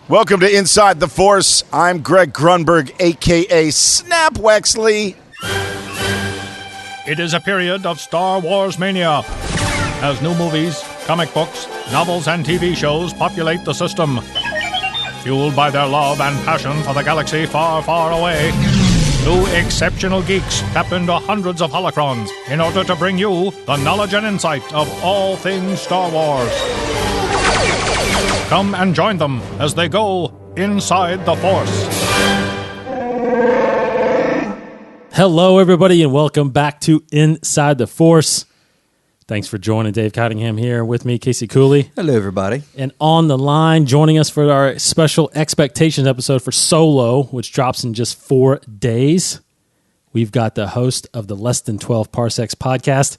Welcome to Inside the Force. I'm Greg Grunberg, a.k.a. Snap Wexley. It is a period of Star Wars mania, as new movies, comic books, novels, and TV shows populate the system. Fueled by their love and passion for the galaxy far, far away, two exceptional geeks tap into hundreds of holocrons in order to bring you the knowledge and insight of all things Star Wars. Come and join them as they go inside the Force. Hello, everybody, and welcome back to Inside the Force. Thanks for joining. Dave Cottingham here with me, Casey Cooley. Hello, everybody. And on the line, joining us for our special Expectations episode for Solo, which drops in just 4 days, we've got the host of the Less Than 12 Parsecs Podcast,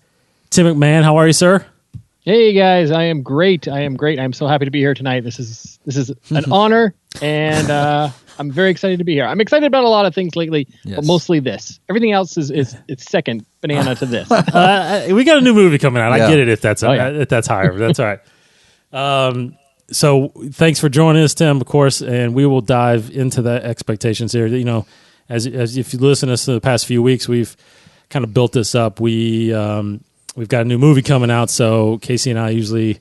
Tim McMahon. How are you, sir? Hey guys, I am great. I'm so happy to be here tonight. This is an honor, and I'm very excited to be here. I'm excited about a lot of things lately, but mostly this. Everything else is second banana to this. We got a new movie coming out. I get it if that's higher. But that's all right. So thanks for joining us, Tim, of course, and we will dive into the expectations here. You know, as if you listen to us in the past few weeks, we've kind of built this up. We've got a new movie coming out, so Casey and I usually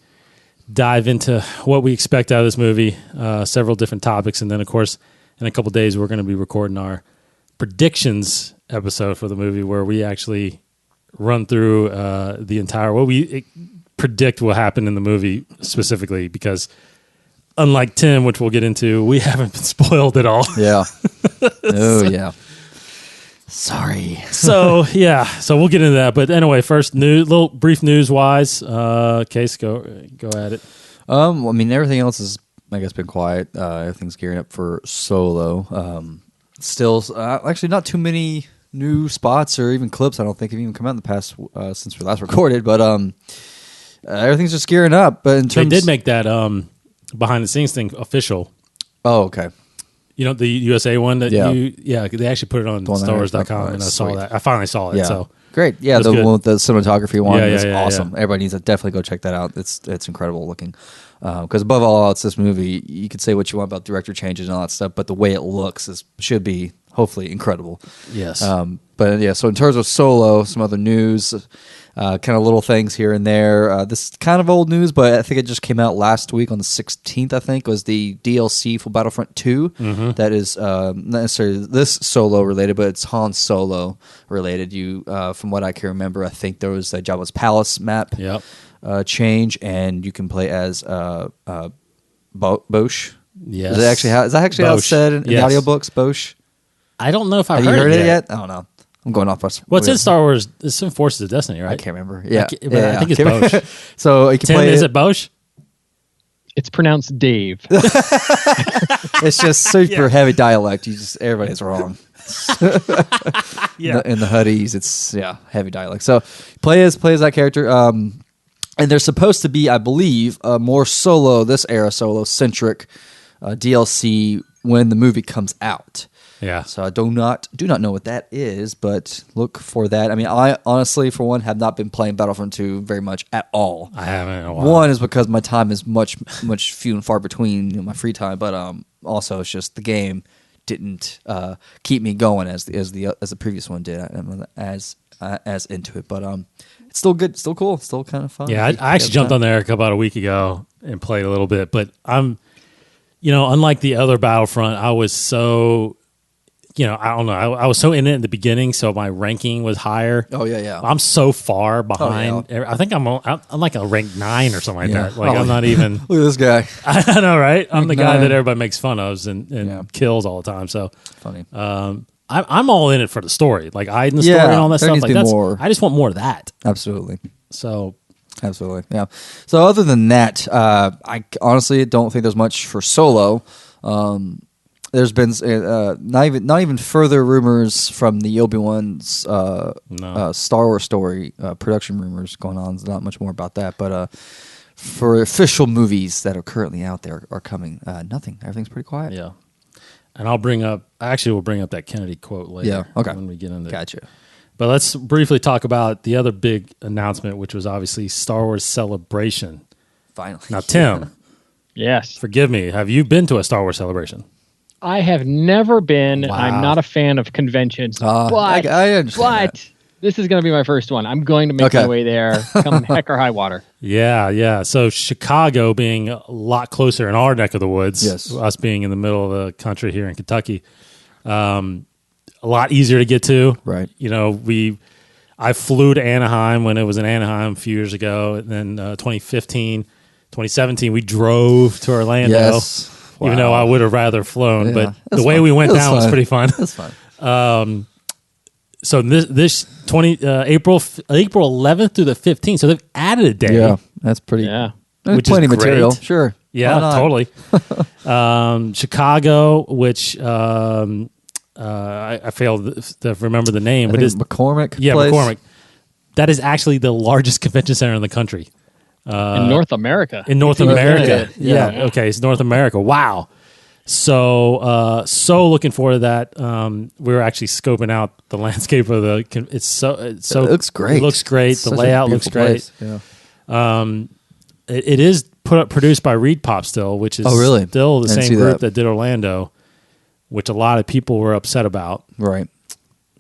dive into what we expect out of this movie, several different topics, and then, of course, in a couple of days, we're going to be recording our predictions episode for the movie, where we actually run through the entire what we predict will happen in the movie specifically, because unlike Tim, which we'll get into, we haven't been spoiled at all. Yeah. Yeah. Sorry. So we'll get into that. But anyway, first, little brief news-wise, Case, go at it. I mean, everything else has, I guess, been quiet. Everything's gearing up for Solo. Still, actually, not too many new spots or even clips. I don't think have even come out in the past since we last recorded. But everything's just gearing up. But in terms, they did make that behind-the-scenes thing official. Oh, okay. You know, the USA one that they actually put it on StarWars.com, and I saw that. I finally saw it. Yeah. So great. Yeah, the one with the cinematography one is awesome. Yeah. Everybody needs to definitely go check that out. It's incredible looking. Because above all else, this movie, you could say what you want about director changes and all that stuff, but the way it looks should be hopefully incredible. Yes. But yeah, so in terms of Solo, some other news, kind of little things here and there. This is kind of old news, but I think it just came out last week on the 16th, I think, was the DLC for Battlefront 2. Mm-hmm. That is not necessarily this Solo related, but it's Han Solo related. From what I can remember, I think there was a Jabba's Palace map change, and you can play as Bosch. Yes. Is that actually how it's said in the audiobooks, Bosch? I don't know if I've heard it yet. I don't know. I'm going off. What's in Star Wars? It's in Forces of Destiny, right? I can't remember. Yeah, I think it's Bosch. So you can Tim, play. Is it Bosch? It's pronounced Dave. It's just super heavy dialect. Everybody's wrong. In the hoodies, it's heavy dialect. So play as that character. And there's supposed to be, I believe, a more this era Solo-centric DLC when the movie comes out. Yeah. So I do not know what that is, but look for that. I mean, I honestly, for one, have not been playing Battlefront 2 very much at all. I haven't in a while. One is because my time is much few and far between, my free time, but also it's just the game didn't keep me going as the previous one did. I'm as into it, but it's still good, still cool, still kind of fun. Yeah, I actually jumped on there about a week ago and played a little bit, but I'm, unlike the other Battlefront, I was so. I don't know. I was so in it in the beginning, so my ranking was higher. Oh yeah. I'm so far behind. Oh, yeah. I think I'm like a rank 9 or something like that. Like I'm not even. Look at this guy. I know, right? I'm the guy that everybody makes fun of and kills all the time. So funny. I'm all in it for the story, like the story and all that stuff. Like more. I just want more of that. Absolutely. So. Absolutely. Yeah. So other than that, I honestly don't think there's much for Solo. There's been not even further rumors from the Obi-Wan's Star Wars story production rumors going on. There's not much more about that, but for official movies that are currently out there are coming, nothing. Everything's pretty quiet. Yeah, and we'll bring up that Kennedy quote later. Yeah, okay. When we get into Gotcha. But let's briefly talk about the other big announcement, which was obviously Star Wars Celebration. Finally. Now, Tim, Yes. Forgive me. Have you been to a Star Wars celebration? I have never been. Wow. I'm not a fan of conventions. But I understand that. this is going to be my first one. I'm going to make my way there, come heck or high water. Yeah. So Chicago being a lot closer in our neck of the woods, us being in the middle of the country here in Kentucky, a lot easier to get to. Right. I flew to Anaheim when it was in Anaheim a few years ago, and then 2015, 2017, we drove to Orlando. Yes. Wow. Even though I would have rather flown, but the way we went down was pretty fun. That's fun. So this April 11th through the 15th. So they've added a day. Yeah, that's pretty. Yeah, which plenty is of material. Great. Sure. Yeah, totally. Chicago, which I failed to remember the name, but it's McCormick. Yeah, place. McCormick. That is actually the largest convention center in the country. In North America. In North America. Yeah. Okay. It's North America. Wow. So looking forward to that. We were actually scoping out the landscape of the. It looks great. It looks great. It's the layout looks great. Yeah. It is produced by Reed Pop still, which is still the same group that did Orlando, which a lot of people were upset about. Right.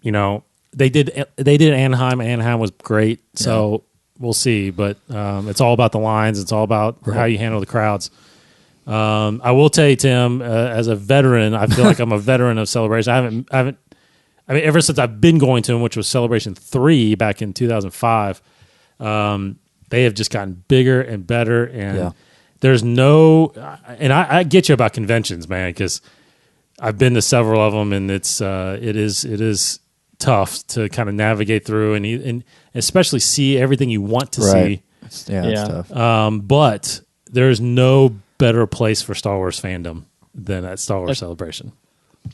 They did Anaheim. Anaheim was great. So. We'll see, but it's all about the lines. It's all about how you handle the crowds. I will tell you, Tim, as a veteran, I feel like I'm a veteran of Celebration. I mean, ever since I've been going to them, which was Celebration 3 back in 2005, they have just gotten bigger and better. And there's and I get you about conventions, man, because I've been to several of them, and it is tough to kind of navigate through and especially see everything you want to see. It's tough. But there's no better place for Star Wars fandom than at Star Wars Celebration.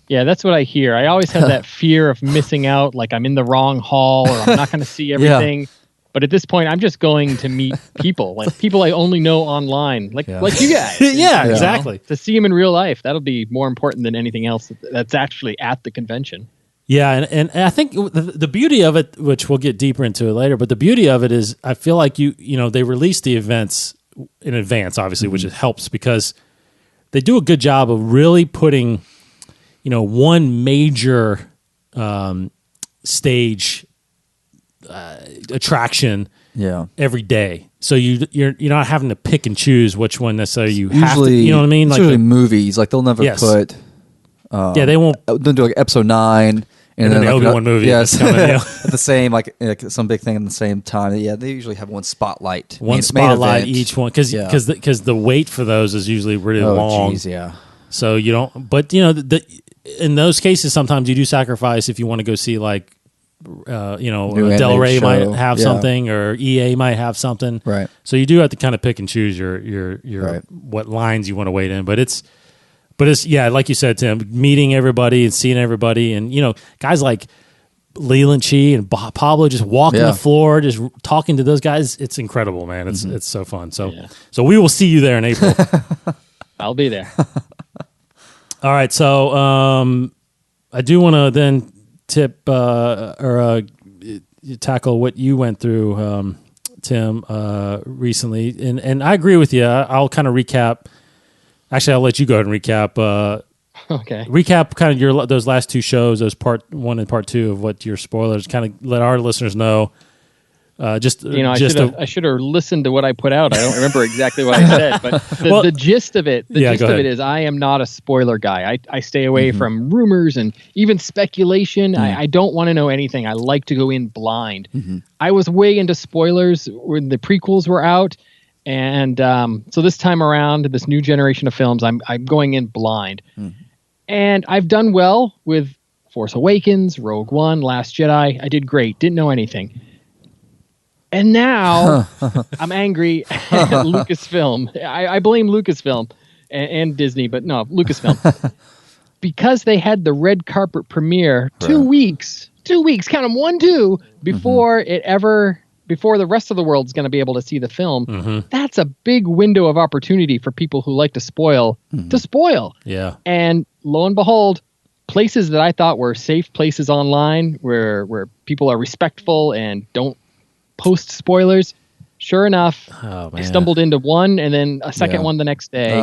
Yeah, that's what I hear. I always have that fear of missing out, like I'm in the wrong hall or I'm not going to see everything. But at this point, I'm just going to meet people, like people I only know online, like you guys. Exactly. To see them in real life, that'll be more important than anything else that's actually at the convention. Yeah, and I think the beauty of it, which we'll get deeper into it later, but the beauty of it is I feel like they release the events in advance, obviously, which helps because they do a good job of really putting, one major stage attraction every day. So you're not having to pick and choose which one necessarily you have to. You know what I mean? Like usually movies, like they'll never put. They won't. They'll do like episode 9. And then the Obi-Wan movie. Yes. Coming, at the same, like some big thing at the same time. Yeah, they usually have one spotlight. One spotlight each one. Because the wait for those is usually really long. Geez, yeah. So you don't, but in those cases, sometimes you do sacrifice if you want to go see like, Del Rey might have something or EA might have something. Right. So you do have to kind of pick and choose your what lines you want to wait in. But it's like you said, Tim, meeting everybody and seeing everybody, and guys like Leland Chi and Pablo just walking the floor, just talking to those guys. It's incredible, man. It's so fun. So we will see you there in April. I'll be there. All right. So I do want to then tip or tackle what you went through, Tim, recently, and I agree with you. I'll kind of recap. Actually, I'll let you go ahead and recap. Okay. Recap kind of those last two shows, those part 1 and part 2 of what your spoilers. Kind of let our listeners know. I should have listened to what I put out. I don't remember exactly what I said, but the gist of it. The gist of it is, I am not a spoiler guy. I stay away from rumors and even speculation. I don't want to know anything. I like to go in blind. I was way into spoilers when the prequels were out. And so this time around, this new generation of films, I'm going in blind. And I've done well with Force Awakens, Rogue One, Last Jedi. I did great. Didn't know anything. And now I'm angry at Lucasfilm. I blame Lucasfilm and Disney, but no, Lucasfilm. Because they had the red carpet premiere 2 weeks, count them 1, 2, before before the rest of the world's going to be able to see the film. That's a big window of opportunity for people who like to spoil, to spoil. Yeah. And lo and behold, places that I thought were safe places online where people are respectful and don't post spoilers sure enough, I stumbled into one and then a second one the next day.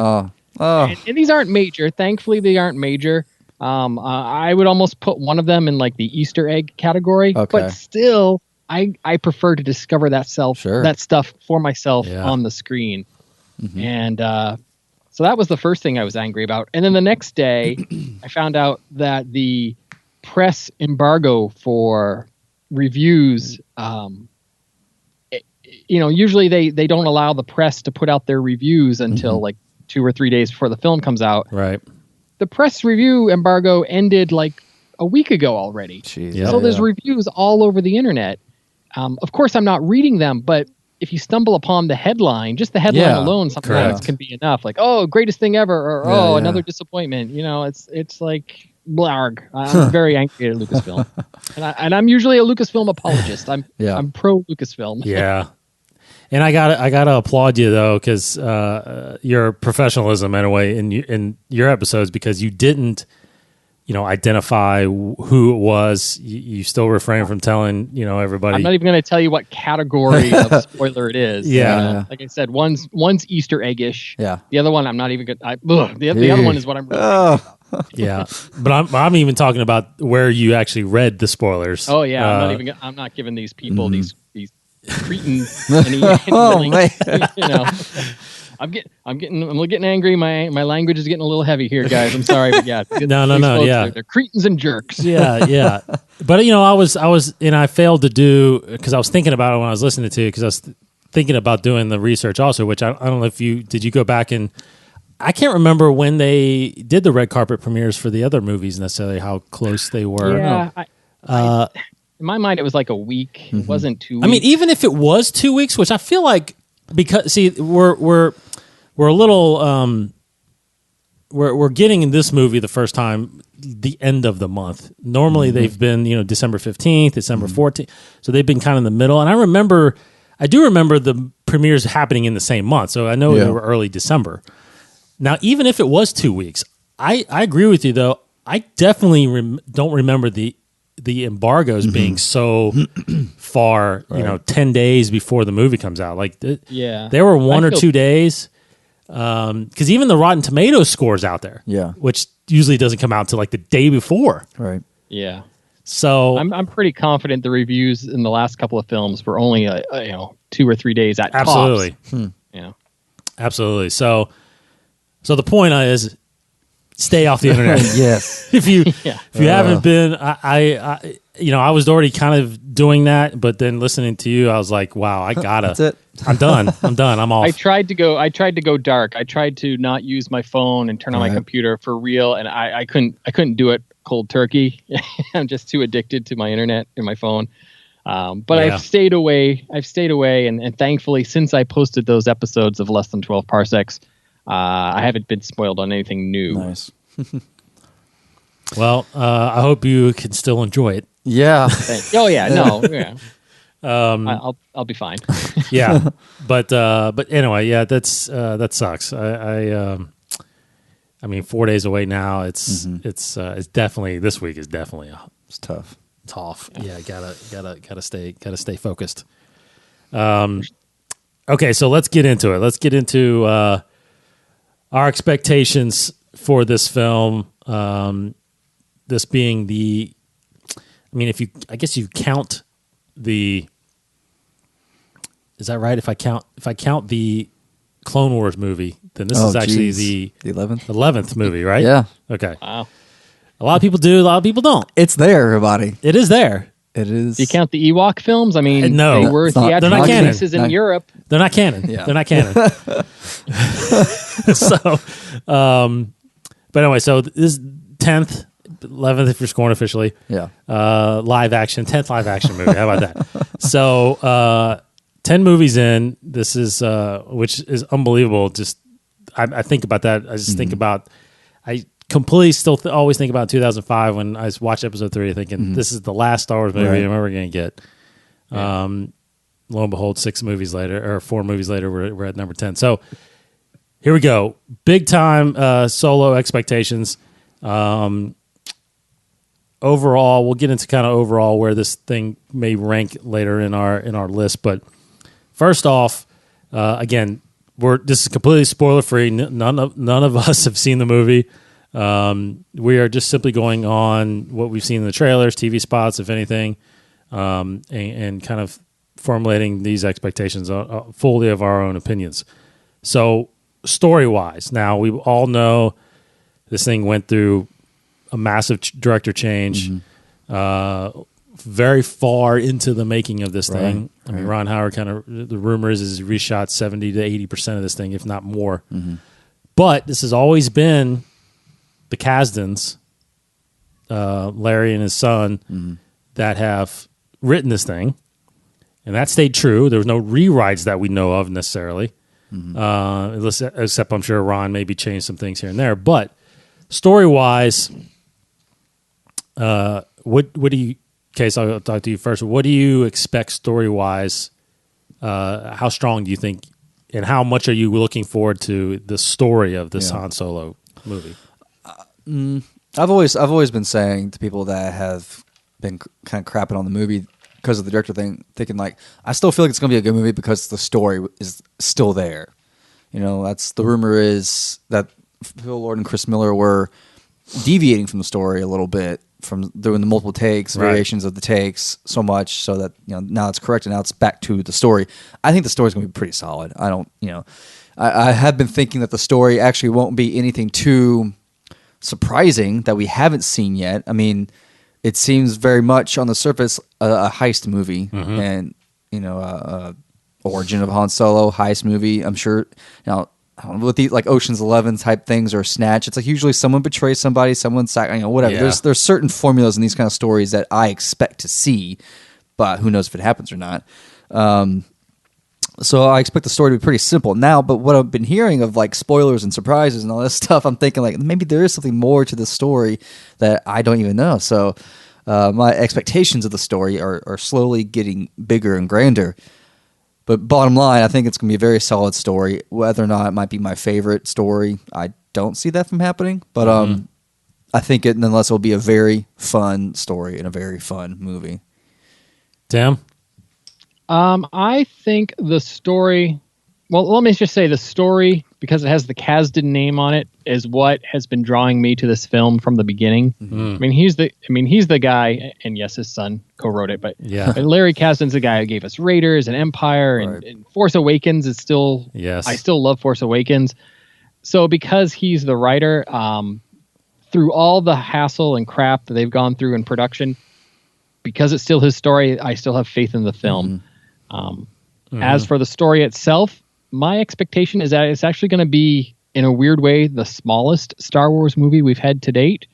And these aren't major. Thankfully, they aren't major. I would almost put one of them in like the Easter egg category, but still, I prefer to discover that stuff for myself on the screen. Mm-hmm. And so that was the first thing I was angry about. And then the next day, I found out that the press embargo for reviews, usually they don't allow the press to put out their reviews until like 2 or 3 days before the film comes out. Right. The press review embargo ended like a week ago already. So there's reviews all over the internet. Of course, I'm not reading them, but if you stumble upon the headline, just the headline alone sometimes can be enough. Like, oh, greatest thing ever, or another disappointment. It's like blarg. I'm very angry at Lucasfilm, and I'm usually a Lucasfilm apologist. I'm pro Lucasfilm. Yeah. And I gotta applaud you though, because your professionalism in a way in your episodes, because you didn't, identify who it was. You still refrain from telling everybody. I'm not even going to tell you what category of spoiler it is. Yeah, like I said, one's Easter eggish. Yeah, the other one I'm not even good. The other one is what I'm. Really yeah, but I'm even talking about where you actually read the spoilers. Oh yeah, I'm not giving these people these cretins any man. I'm getting angry. My language is getting a little heavy here, guys. I'm sorry, but yeah. No, yeah. They're cretins and jerks. Yeah. But I was and I failed to do, because I was thinking about it when I was listening to it, because I was thinking about doing the research also, which I don't know if did you go back and I can't remember when they did the red carpet premieres for the other movies necessarily, how close they were. Yeah. In my mind, it was like a week. It wasn't 2 weeks. I mean, even if it was 2 weeks, which I feel like, because see, we're a little we're getting in this movie the first time the end of the month. Normally they've been December 15th, December 14th, so they've been kind of in the middle. And I do remember the premieres happening in the same month, so I know they were early December. Now, even if it was 2 weeks, I agree with you though. I definitely don't remember the embargoes being so far, 10 days before the movie comes out. Like, there were 1 or 2 days. Because even the Rotten Tomatoes scores out there, which usually doesn't come out until like the day before. Right. Yeah. So I'm pretty confident the reviews in the last couple of films were only 2 or 3 days at absolutely. tops. Absolutely. So the point is, stay off the internet. Yes. If you haven't been, I was already kind of doing that, but then listening to you, I was like, wow, I gotta. That's it. I'm done. I'm off. I tried to go dark. I tried to not use my phone and turn on my computer for real, and I couldn't do it cold turkey. I'm just too addicted to my internet and my phone. But I've stayed away. And thankfully, since I posted those episodes of Less Than 12 Parsecs, I haven't been spoiled on anything new. Nice. Well, I hope you can still enjoy it. Yeah. Oh yeah, no, yeah. I'll be fine. Yeah, but anyway, that sucks. I mean, 4 days away now. It's definitely, this week is definitely it's tough. Tough. Yeah, gotta stay focused. Okay, so let's get into it. Let's get into our expectations for this film. This being I guess you count the. Is that right? If I count the Clone Wars movie, then this is actually the 11th movie, right? Yeah. Okay. Wow. A lot of people do. A lot of people don't. It's there, everybody. It is there. It is. Do you count the Ewok films? I mean, no, they were theatrical releases in Europe. They're not canon. Yeah. They're not canon. So, but anyway, so this is 10th, 11th if you're scoring officially. Yeah. 10th live action movie. How about that? So, 10 movies in. This is which is unbelievable. Just I think about that. I just think about. I completely still always think about 2005 when I watched episode 3, thinking this is the last Star Wars movie I'm ever going to get. Yeah. Lo and behold, 4 movies later, we're at number 10. So here we go. Big time Solo expectations. Overall, we'll get into kind of overall where this thing may rank later in our list, but first off, again, this is completely spoiler free. None of us have seen the movie. We are just simply going on what we've seen in the trailers, TV spots, if anything, and kind of formulating these expectations fully of our own opinions. So, story-wise, now we all know this thing went through a massive director change, very far into the making of this thing. I mean, Ron Howard the rumor is he reshot 70 to 80% of this thing, if not more. But this has always been the Kasdans, Larry and his son, that have written this thing. And that stayed true. There was no rewrites that we know of necessarily. Except I'm sure Ron maybe changed some things here and there. But story-wise, what do you... Case, I'll talk to you first. What do you expect story-wise? How strong do you think, and how much are you looking forward to the story of this Han Solo movie? I've always been saying to people that have been kind of crapping on the movie because of the director thing, thinking like, I still feel like it's going to be a good movie because the story is still there. You know, that's the rumor is that Phil Lord and Chris Miller were deviating from the story a little bit, from doing the multiple takes, variations of the takes so much so that, you know, now it's correct and now it's back to the story. I think the story's going to be pretty solid. I have been thinking that the story actually won't be anything too surprising that we haven't seen yet. I mean, it seems very much on the surface a heist movie, and origin of Han Solo heist movie. I'm sure I don't know, with the like Ocean's 11 type things or Snatch. It's like usually someone betrays somebody, whatever. Yeah. There's certain formulas in these kind of stories that I expect to see, but who knows if it happens or not. So I expect the story to be pretty simple now. But what I've been hearing of like spoilers and surprises and all this stuff, I'm thinking like maybe there is something more to the story that I don't even know. So my expectations of the story are slowly getting bigger and grander. But bottom line, I think it's going to be a very solid story. Whether or not it might be my favorite story, I don't see that from happening. But I think it nonetheless will be a very fun story and a very fun movie. Tim? I think the story... Well, let me just say the story, because it has the Kasdan name on it, is what has been drawing me to this film from the beginning. I mean, he's the guy, and yes, his son co-wrote it, but Larry Kasdan's the guy who gave us Raiders and Empire and Force Awakens is still. Yes, I still love Force Awakens. So because he's the writer, through all the hassle and crap that they've gone through in production, because it's still his story, I still have faith in the film. As for the story itself, my expectation is that it's actually going to be, in a weird way, the smallest Star Wars movie we've had to date.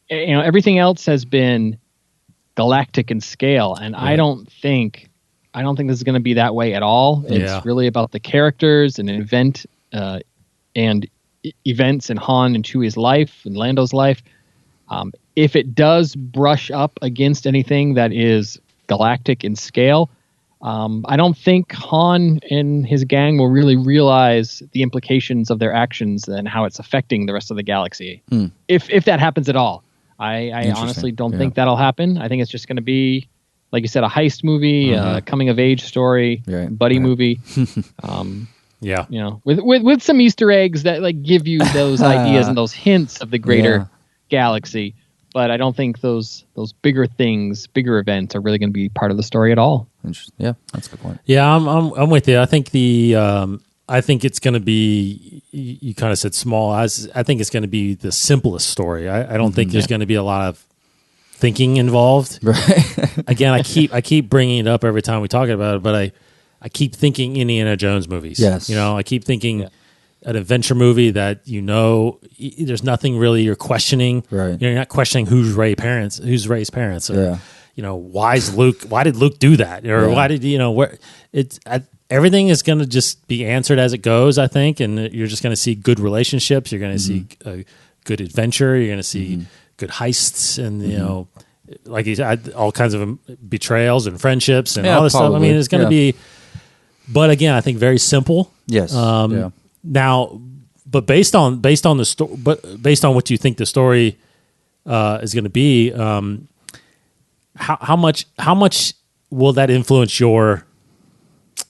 Everything else has been galactic in scale, and I don't think this is going to be that way at all. It's really about the characters and events in Han and Chewie's life and Lando's life. If it does brush up against anything that is galactic in scale, I don't think Han and his gang will really realize the implications of their actions and how it's affecting the rest of the galaxy. If that happens at all. I honestly don't think that'll happen. I think it's just going to be, like you said, a heist movie, a coming of age story, buddy movie. With some Easter eggs that like give you those ideas and those hints of the greater galaxy. But I don't think those bigger things, bigger events, are really going to be part of the story at all. Interesting. Yeah, that's a good point. Yeah, I'm with you. I think I think it's going to be. You kind of said small. I think it's going to be the simplest story. I don't think there's going to be a lot of thinking involved. Right. Again, I keep bringing it up every time we talk about it, but I keep thinking Indiana Jones movies. Yes. I keep thinking. An adventure movie that there's nothing really you're questioning. Right. You're not questioning who's Ray's parents. Or, why did Luke do that? Or why did everything is going to just be answered as it goes, I think, and you're just going to see good relationships. You're going to see a good adventure. You're going to see good heists, and like you said, all kinds of betrayals and friendships and all this stuff. I mean, it's going to be. But again, I think very simple. Yes. Now, but based on the story, but based on what you think the story is going to be, how much will that influence your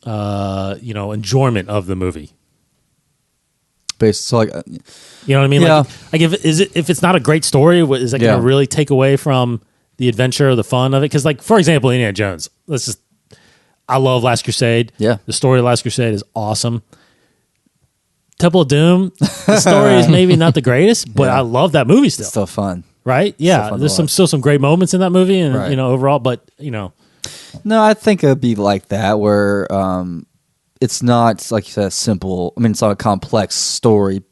enjoyment of the movie. So, like, you know what I mean? Yeah. Like if it's not a great story, is that going to really take away from the adventure or the fun of it? Because, like, for example, Indiana Jones. I love Last Crusade. Yeah, the story of Last Crusade is awesome. Temple of Doom, the story is maybe not the greatest, but I love that movie still. It's still fun, right? Yeah, there's still some great moments in that movie, and overall, but No, I think it'd be like that where it's not, like you said, simple. I mean, it's not a complex story,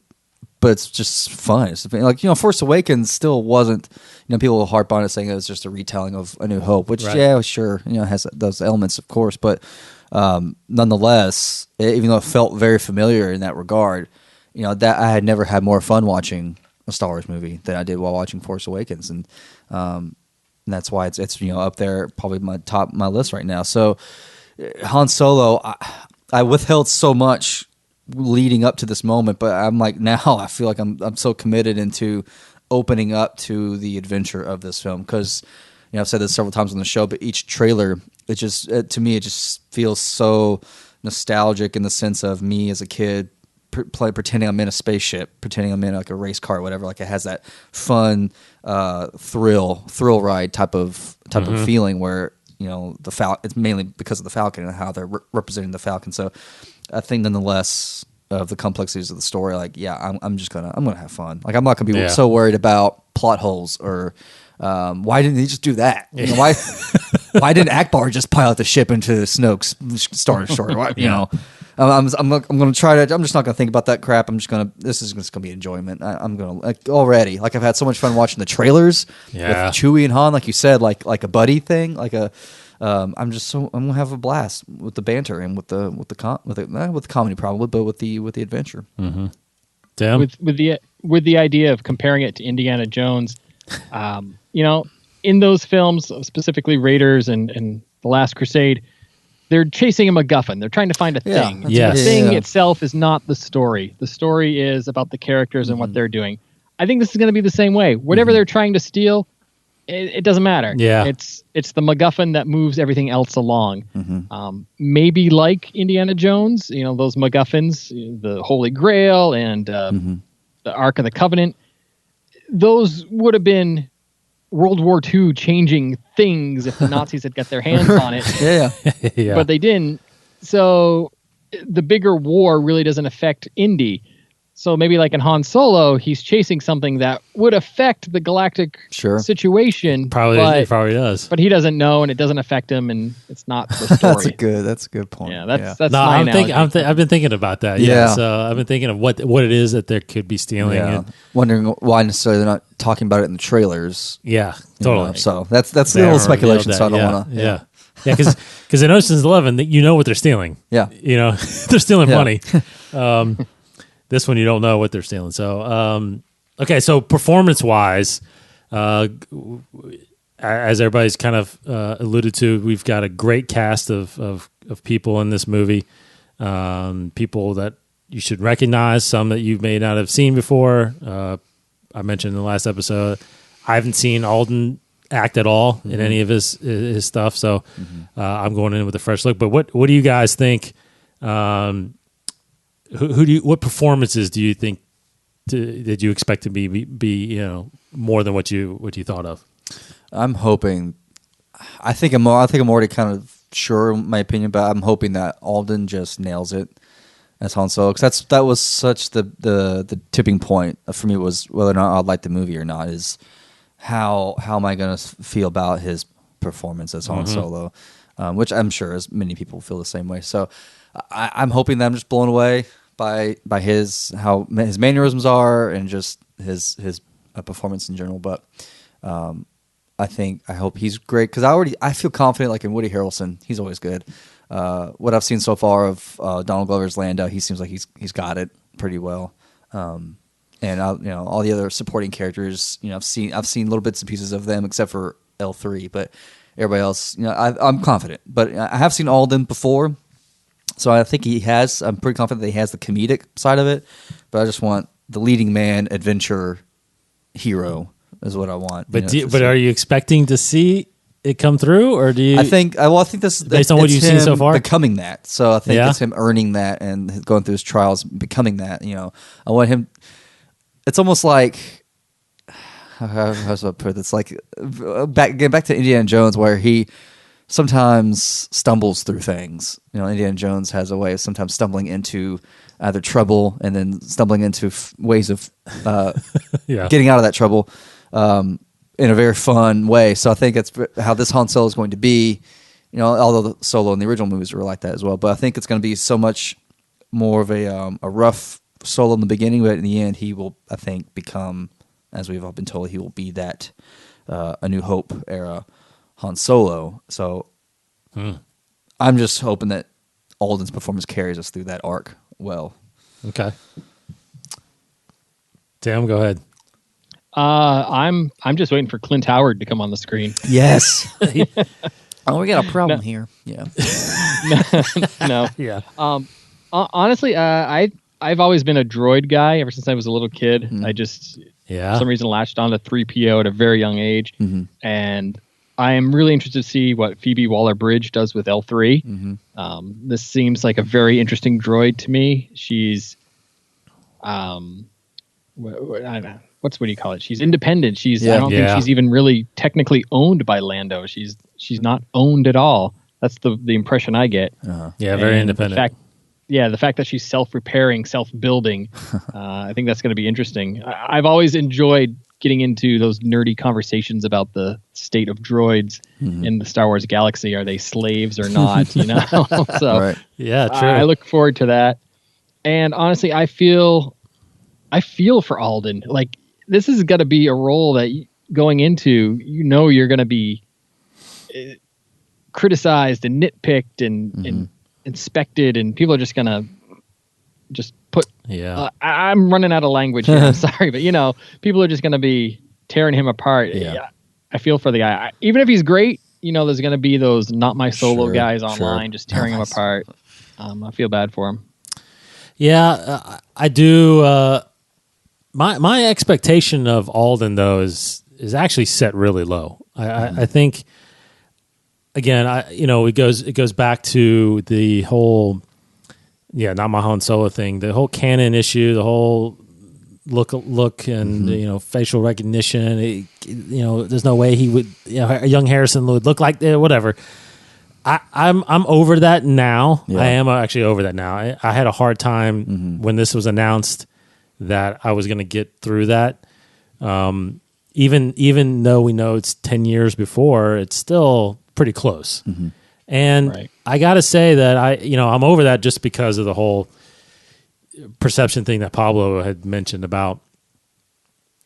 but it's just fun. It's like, Force Awakens still wasn't, people will harp on it saying it was just a retelling of A New Hope, which, sure, has those elements, of course, but nonetheless, even though it felt very familiar in that regard, that I had never had more fun watching a Star Wars movie than I did while watching Force Awakens, and that's why it's up there, probably my list right now. So Han Solo, I withheld so much leading up to this moment, but I'm like, now I feel like I'm so committed into opening up to the adventure of this film, because I've said this several times on the show, but each trailer, to me it just feels so nostalgic in the sense of me as a kid pretending I'm in a spaceship, pretending I'm in like a race car or whatever. Like, it has that fun thrill ride type of feeling where the Falcon. It's mainly because of the Falcon and how they're representing the Falcon. So I think nonetheless of the complexities of the story, like, I'm gonna have fun. Like, I'm not gonna be so worried about plot holes or why didn't he just do that? Why didn't Akbar just pilot the ship into Snoke's Star Destroyer? I'm gonna try to. I'm just not gonna think about that crap. This is just gonna be enjoyment. I'm gonna already. Like, I've had so much fun watching the trailers with Chewie and Han, like you said, like a buddy thing, like a. I'm gonna have a blast with the banter and with the comedy probably, but with the adventure. Mm-hmm. Damn. With the idea of comparing it to Indiana Jones, in those films, specifically Raiders and The Last Crusade, they're chasing a MacGuffin. They're trying to find a thing. Yes. The thing itself is not the story. The story is about the characters and what they're doing. I think this is going to be the same way. Whatever they're trying to steal, it doesn't matter. Yeah. It's the MacGuffin that moves everything else along. Maybe like Indiana Jones, those MacGuffins, the Holy Grail and the Ark of the Covenant, those would have been World War II changing things if the Nazis had got their hands on it. Yeah. But they didn't. So the bigger war really doesn't affect Indy. So maybe like in Han Solo, he's chasing something that would affect the galactic situation. It probably does. But he doesn't know, and it doesn't affect him, and it's not the story. That's a good point. Yeah, that's my analogy. I've been thinking about that. Yeah. So I've been thinking of what it is that there could be stealing. Yeah. Wondering why necessarily they're not talking about it in the trailers. Yeah, totally. So that's a little speculation. So I don't want to. Yeah. Yeah, because in Ocean's 11, you know what they're stealing. Yeah. They're stealing money. This one, you don't know what they're stealing. So, okay, so performance-wise, as everybody's kind of alluded to, we've got a great cast of people in this movie, people that you should recognize, some that you may not have seen before. I mentioned in the last episode, I haven't seen Alden act at all in any of his stuff, so I'm going in with a fresh look. But what do you guys think? What performances do you think did you expect to be more than what you thought of? I'm hoping. I think I'm already kind of sure in my opinion, but I'm hoping that Alden just nails it as Han Solo, because that was such the tipping point for me, was whether or not I'd like the movie or not, is how am I going to feel about his performance as Han Solo, which I'm sure as many people feel the same way. So I'm hoping that I'm just blown away by how his mannerisms are and just his performance in general. But I hope he's great, because I feel confident, like in Woody Harrelson, he's always good. What I've seen so far of Donald Glover's Lando, he seems like he's got it pretty well. And all the other supporting characters, I've seen little bits and pieces of them, except for L3, but everybody else, I'm confident. But I have seen Alden before, so I think I'm pretty confident that he has the comedic side of it. But I just want the leading man adventure hero is what I want. But are you expecting to see it come through, or do you? I think this based on what you've seen so far, becoming that. So I think it's him earning that and going through his trials, becoming that. I want him. It's almost like how should I put it? It's like getting back to Indiana Jones, where he sometimes stumbles through things. Indiana Jones has a way of sometimes stumbling into either trouble and then stumbling into ways of getting out of that trouble in a very fun way. So I think that's how this Han Solo is going to be. Although the Solo in the original movies were like that as well, but I think it's going to be so much more of a rough Solo in the beginning, but in the end, he will, I think, become, as we've all been told, he will be that A New Hope era Han Solo. So I'm just hoping that Alden's performance carries us through that arc well. Okay. Tim, go ahead. I'm just waiting for Clint Howard to come on the screen. Yes. Oh, we got a problem here. Yeah. No. Yeah. Honestly, I've always been a droid guy ever since I was a little kid. I just for some reason latched on to 3PO at a very young age, and I am really interested to see what Phoebe Waller-Bridge does with L3. This seems like a very interesting droid to me. She's, what do you call it? She's independent. I don't think she's even really technically owned by Lando. She's not owned at all. That's the impression I get. Very independent. The fact that she's self-repairing, self-building, I think that's going to be interesting. I've always enjoyed getting into those nerdy conversations about the state of droids in the Star Wars galaxy. Are they slaves or not? So, right. Yeah, true. I look forward to that. And honestly, I feel for Alden. Like, this is going to be a role that going into, you're going to be criticized and nitpicked and inspected, and people are just going to just put I'm running out of language here. I'm sorry, but people are just going to be tearing him apart. I feel for the guy. Even if he's great, there's going to be those not my Solo guys online just tearing him apart. I feel bad for him. Yeah, I do. My expectation of Alden though is actually set really low. I think again, it goes back to the whole not my Han Solo thing, the whole canon issue, the whole look and facial recognition. There's no way he would, a young Harrison would look like whatever. I'm over that now. I am actually over that now. I had a hard time when this was announced that I was going to get through that. Even though we know it's 10 years before, it's still pretty close. And I got to say that I'm over that just because of the whole perception thing that Pablo had mentioned about,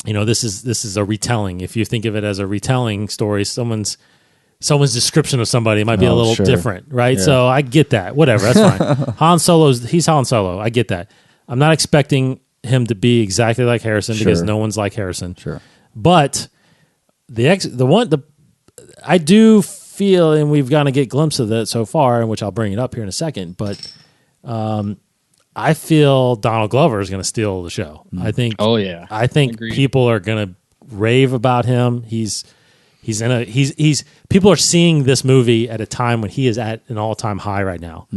this is a retelling. If you think of it as a retelling story, someone's description of somebody might be a little different, right? Yeah. So I get that. Whatever, that's fine. He's Han Solo. I get that. I'm not expecting him to be exactly like Harrison because no one's like Harrison. Sure. But I do feel, and we've got to get a glimpse of that so far, in which I'll bring it up here in a second, but I feel Donald Glover is going to steal the show. I think. Oh yeah. I think Agreed. People are going to rave about him. He's people are seeing this movie at a time when he is at an all-time high right now.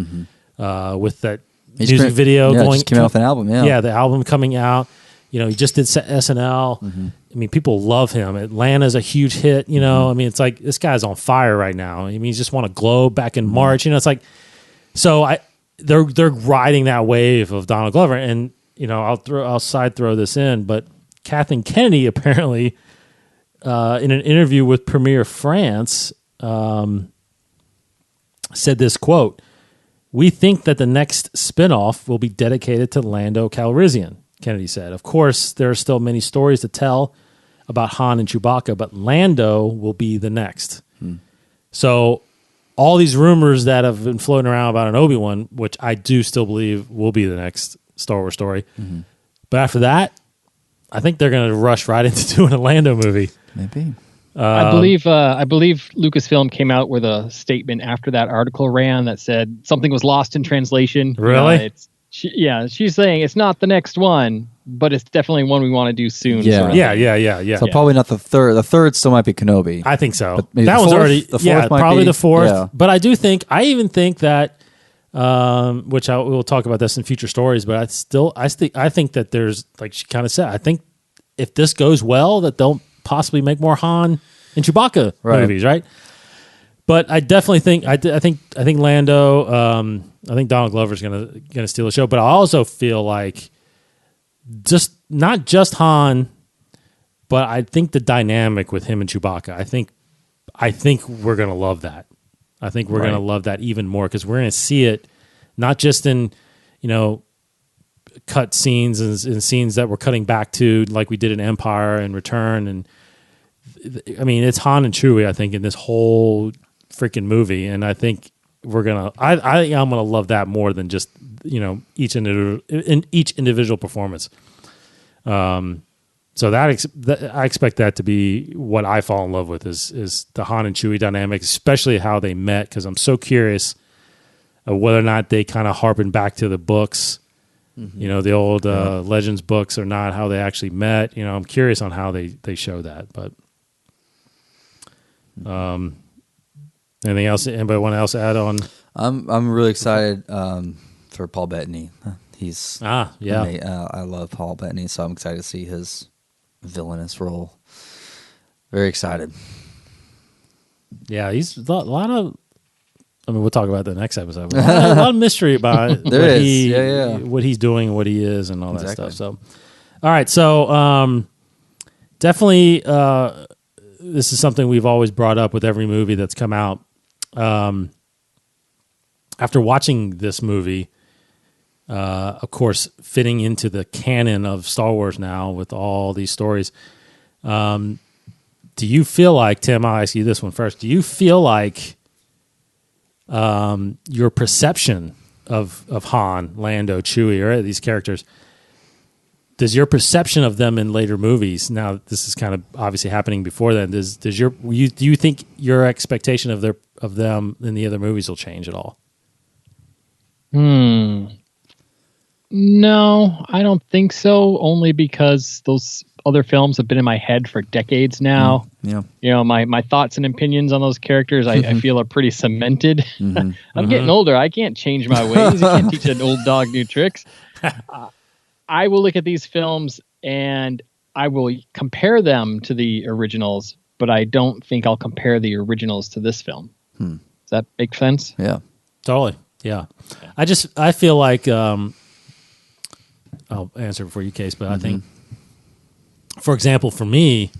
With that music video going, just came out with an album. Yeah, the album coming out. He just did SNL. I mean, people love him. Atlanta's a huge hit. I mean, it's like this guy's on fire right now. I mean, he just won a Globe back in March. It's like, so they're riding that wave of Donald Glover, and I'll side throw this in, but Kathleen Kennedy apparently in an interview with Premiere France said this quote: "We think that the next spinoff will be dedicated to Lando Calrissian." Kennedy said, "Of course, there are still many stories to tell about Han and Chewbacca, but Lando will be the next." So all these rumors that have been floating around about an Obi-Wan, which I do still believe will be the next Star Wars story. But after that, I think they're going to rush right into doing a Lando movie. Maybe. I believe Lucasfilm came out with a statement after that article ran that said something was lost in translation. Really? She's saying it's not the next one, but it's definitely one we want to do soon. Yeah. sort of Yeah. So probably not the third. The third still might be Kenobi. I think so. But maybe That the was fourth? already The fourth might probably be? the fourth. Yeah. But I even think that, which we'll talk about this in future stories. But I think that there's, like she kind of said, I think if this goes well, that they'll possibly make more Han and Chewbacca movies, right? But I definitely think I think Lando. I think Donald Glover's gonna steal the show. But I also feel like just not just Han, but I think the dynamic with him and Chewbacca. I think we're gonna love that. I think we're gonna love that even more because we're gonna see it not just in cut scenes and scenes that we're cutting back to like we did in Empire and Return. And I mean, it's Han and Chewie, I think, in this whole freaking movie. And I think I'm gonna love that more than just each individual performance. So I expect that to be what I fall in love with is the Han and Chewie dynamic, especially how they met, because I'm so curious of whether or not they kind of harpen back to the books, the old Legends books or not, how they actually met. I'm curious on how they show that. But anything else? Anybody want to add on? I'm really excited for Paul Bettany. He's I love Paul Bettany, so I'm excited to see his villainous role. Very excited. Yeah, he's a lot of. I mean, we'll talk about that next episode. A lot of mystery about what he's doing, what he is, and all that stuff. So, all right. So, definitely, this is something we've always brought up with every movie that's come out. After watching this movie, of course, fitting into the canon of Star Wars now with all these stories, do you feel like, Tim, I'll ask you this one first. Do you feel like your perception of Han, Lando, Chewie, or these characters, does your perception of them in later movies, now this is kind of obviously happening before then, do you think your expectation of them in the other movies will change at all? No, I don't think so. Only because those other films have been in my head for decades now. Yeah. My thoughts and opinions on those characters, I feel are pretty cemented. I'm getting older. I can't change my ways. You can't teach an old dog new tricks. I will look at these films and I will compare them to the originals, but I don't think I'll compare the originals to this film. Does that make sense? Yeah. Totally. Yeah. I feel like, I'll answer before you, Case, but I think, for example, for me,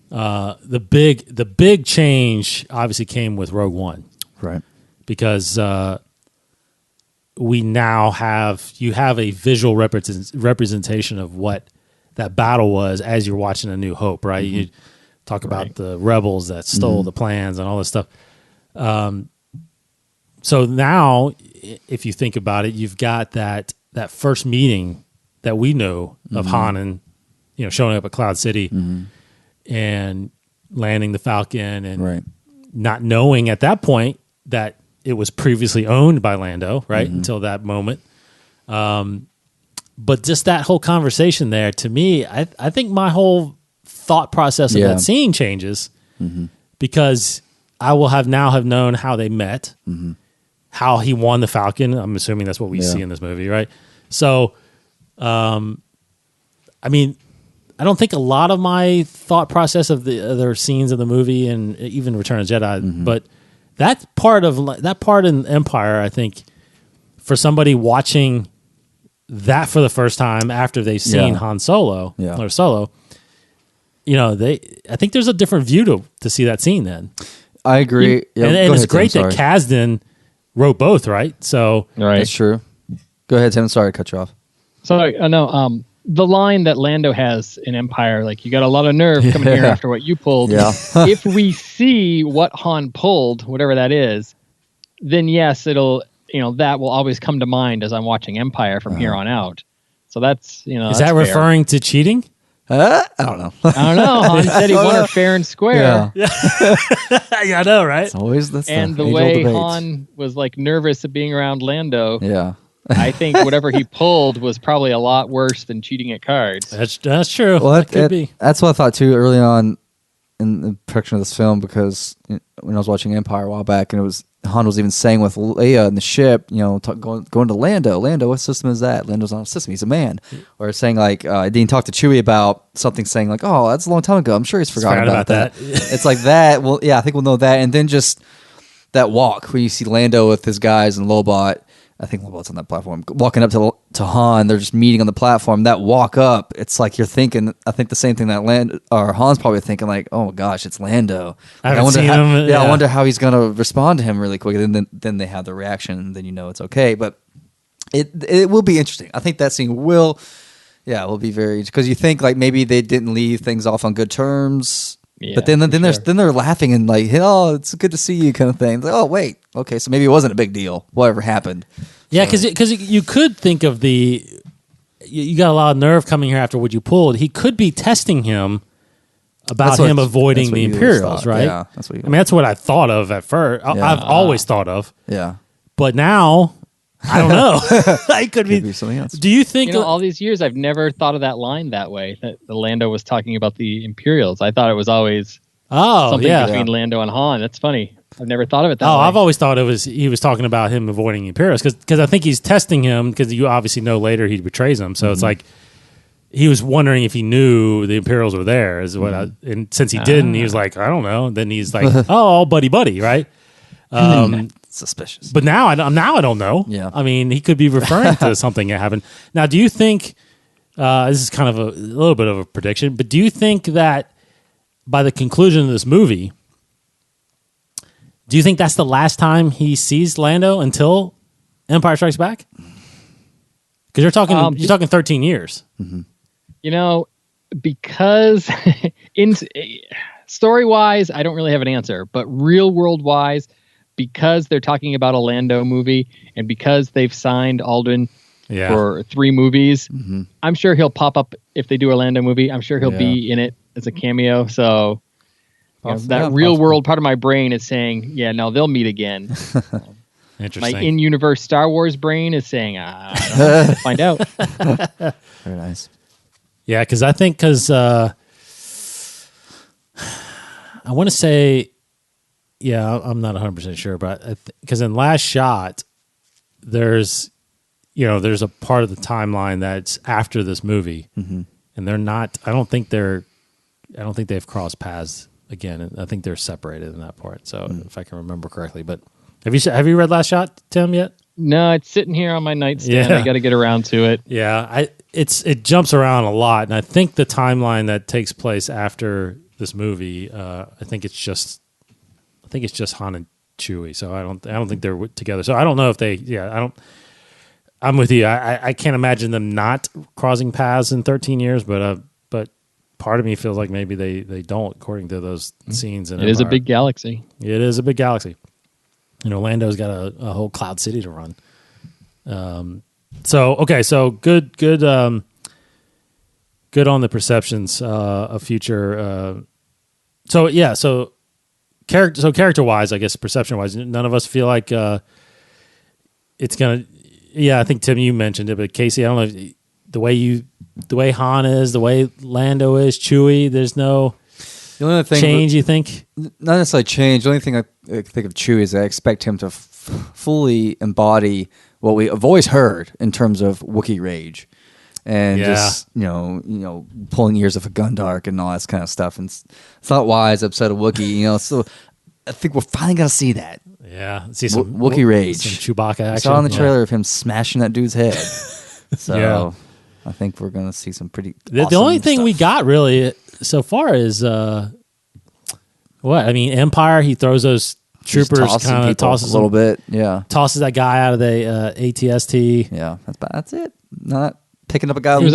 the big change obviously came with Rogue One. Right. Because we now have a visual representation of what that battle was as you're watching A New Hope, right? You talk about the rebels that stole the plans and all this stuff. So now, if you think about it, you've got that first meeting that we know of Han and showing up at Cloud City and landing the Falcon and not knowing at that point that it was previously owned by Lando, right? Until that moment. But just that whole conversation there, to me, I think my whole thought process of that scene changes because I will have known how they met, how he won the Falcon. I'm assuming that's what we see in this movie, right? So, I mean, I don't think a lot of my thought process of the other scenes of the movie and even Return of the Jedi, but that part in Empire, I think, for somebody watching that for the first time after they've seen Han Solo or Solo, I think there's a different view to see that scene then. I agree. And it's great that Kasdan wrote both, right? So that's true. Go ahead, Tim. Sorry to cut you off. Sorry, no. The line that Lando has in Empire, like, you got a lot of nerve coming here after what you pulled. Yeah. If we see what Han pulled, whatever that is, then yes, it'll, that will always come to mind as I'm watching Empire from here on out. So that's, is that referring to cheating? I don't know. I don't know. Han said he won her fair and square. Yeah, I know, right? It's always this. And the way Han was like nervous of being around Lando. Yeah. I think whatever he pulled was probably a lot worse than cheating at cards. That's true. Well, that could be. That's what I thought too early on in the production of this film, because when I was watching Empire a while back, and it was Han was even saying with Leia in the ship, going to Lando. Lando, what system is that? Lando's not a system. He's a man. Or saying like, Dean talked to Chewie about something, saying like, oh, that's a long time ago. I'm sure he's forgotten about that. It's like that. Well, yeah, I think we'll know that. And then just that walk where you see Lando with his guys and Lobot. I think Lobot's on that platform. Walking up to Han, they're just meeting on the platform. That walk up, it's like you're thinking. I think the same thing that Han's probably thinking, like, oh gosh, it's Lando. I wonder him. Yeah, I wonder how he's gonna respond to him really quick. And then they have the reaction, and then it's okay. But it will be interesting. I think that scene will be very, because you think like maybe they didn't leave things off on good terms. Yeah, but then they're laughing and like, oh, it's good to see you kind of thing. Like, oh wait, okay, so maybe it wasn't a big deal, whatever happened. Yeah, because you could think of you got a lot of nerve coming here after what you pulled. He could be testing him about him avoiding the Imperials, right? Yeah, that's what. That's what I thought of at first. I've always thought of. Yeah, but now I don't know. It could be something else. Do you think all these years I've never thought of that line that way? That the Lando was talking about the Imperials. I thought it was always something between Lando and Han. That's funny. I've never thought of it that way. I've always thought he was talking about him avoiding the Imperials, because I think he's testing him, because you obviously know later he betrays them. So it's like he was wondering if he knew the Imperials were there. And since he didn't, he was like, I don't know. Then he's like, oh, buddy, right? Suspicious. But now I don't know. Yeah. I mean, he could be referring to something that happened. Now, do you think this is kind of a little bit of a prediction, but do you think that by the conclusion of this movie, do you think that's the last time he sees Lando until Empire Strikes Back? Because you're talking 13 years. Mm-hmm. Because in story-wise, I don't really have an answer, but real world-wise, because they're talking about a Lando movie and because they've signed Alden for 3 movies, I'm sure he'll pop up if they do a Lando movie. I'm sure he'll be in it as a cameo. So that real world part of my brain is saying, they'll meet again. Interesting. My in-universe Star Wars brain is saying, I don't know, find out. Very nice. Yeah, because I want to say, I'm not 100% sure, but because in Last Shot, there's a part of the timeline that's after this movie, and they're not. I don't think they've crossed paths again. I think they're separated in that part. So if I can remember correctly, but have you read Last Shot, Tim, yet? No, it's sitting here on my nightstand. Yeah. I got to get around to it. Yeah, it jumps around a lot, and I think the timeline that takes place after this movie, I think it's just Han and Chewie. So I don't think they're together. So I don't know if they. Yeah, I don't. I'm with you. I can't imagine them not crossing paths in 13 years, but part of me feels like maybe they don't, according to those scenes. It is a big galaxy. It is a big galaxy. Lando's got a whole Cloud City to run. So good on the perceptions of future. So character wise, I guess perception wise, none of us feel like it's gonna. Yeah, I think Tim, you mentioned it, but Casey, I don't know if the way Han is, the way Lando is, Chewie. There's no change. You think? Not necessarily change. The only thing I think of Chewie is I expect him to fully embody what we have always heard in terms of Wookiee rage, and just pulling ears off a Gundark and all that kind of stuff. And it's not wise, upset a Wookiee. So I think we're finally gonna see that. Yeah, see some Wookiee rage, some Chewbacca action. I saw in the trailer of him smashing that dude's head. So I think we're going to see some pretty. The only thing stuff we got really so far is what I mean. Empire. He throws those troopers, kind of tosses a little bit. Yeah, tosses that guy out of the ATST. Yeah, that's it. Not picking up a guy. There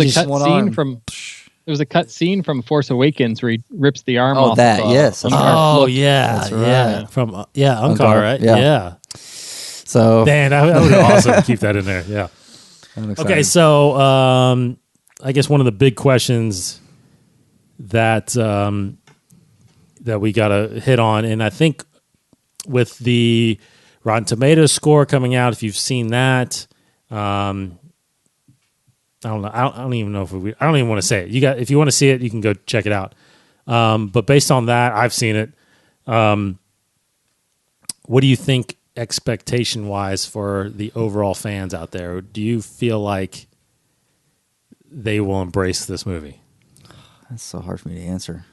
was a cut scene from Force Awakens where he rips the arm off. Yes. That's right. Yeah. From Unkar, right? Yeah. So, man, that would be awesome to keep that in there. Yeah. Okay, so I guess one of the big questions that we got to hit on, and I think with the Rotten Tomatoes score coming out, if you've seen that, I don't know. I don't even know if I don't even want to say it. If you want to see it, you can go check it out. But based on that, I've seen it. What do you think expectation wise for the overall fans out there? Do you feel like they will embrace this movie? That's so hard for me to answer.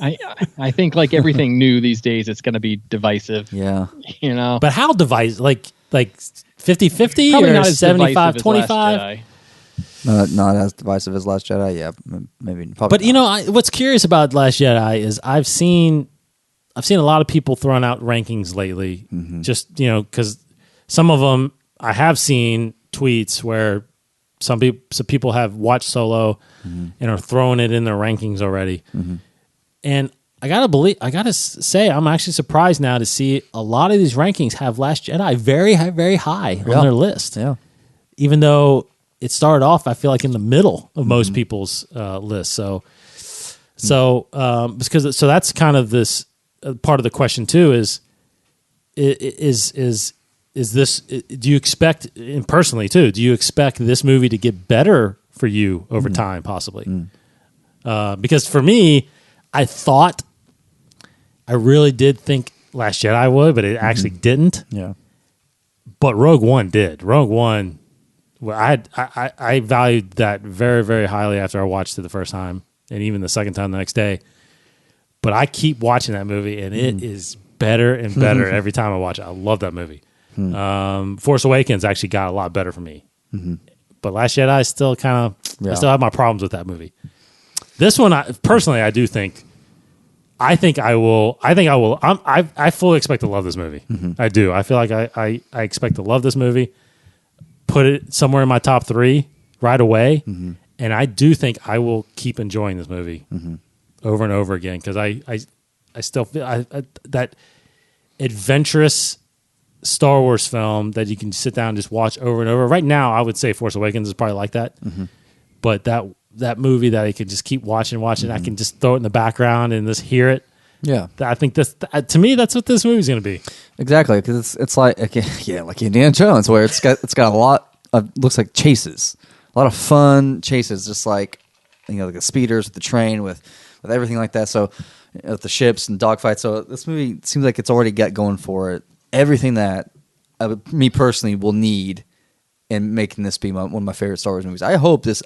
I think like everything new these days, it's going to be divisive. Yeah. But how divisive? Like 50-50 Probably or not as 75-25? Not as divisive as Last Jedi. Yeah, maybe. Probably But not. what's curious about Last Jedi is I've seen a lot of people throwing out rankings lately. Mm-hmm. Just because some of them I have seen tweets where some people have watched Solo Mm-hmm. and are throwing it in their rankings already. Mm-hmm. And I gotta say, I'm actually surprised now to see a lot of these rankings have Last Jedi very, very high on their list. Yeah. Even though it started off, I feel like in the middle of most people's list. So that's kind of this part of the question too. Is this? Do you expect, and personally too, do you expect this movie to get better for you over time, possibly? Because for me, I really did think Last Jedi would, but it actually didn't. Yeah. But Rogue One did. Rogue One, well, I valued that very, very highly after I watched it the first time, and even the second time the next day. But I keep watching that movie, and it is better and better every time I watch it. I love that movie. Force Awakens actually got a lot better for me. But Last Jedi still kind of, I still have my problems with that movie. This one, I fully expect to love this movie. I do. I feel like I expect to love this movie, put it somewhere in my top 3 right away. And I do think I will keep enjoying this movie over and over again. Cause I still feel that adventurous Star Wars film that you can sit down and just watch over and over. Right now, I would say Force Awakens is probably like that. But that movie that I could just keep watching, I can just throw it in the background and just hear it. Yeah, I think to me, that's what this movie's going to be. Exactly, because it's like like Indiana Jones, where it's got a lot of, looks like chases, a lot of fun chases, just like like the speeders with the train with everything like that. So with the ships and dogfights. So this movie seems like it's already got going for it everything that me personally will need in making this be one of my favorite Star Wars movies. I hope this,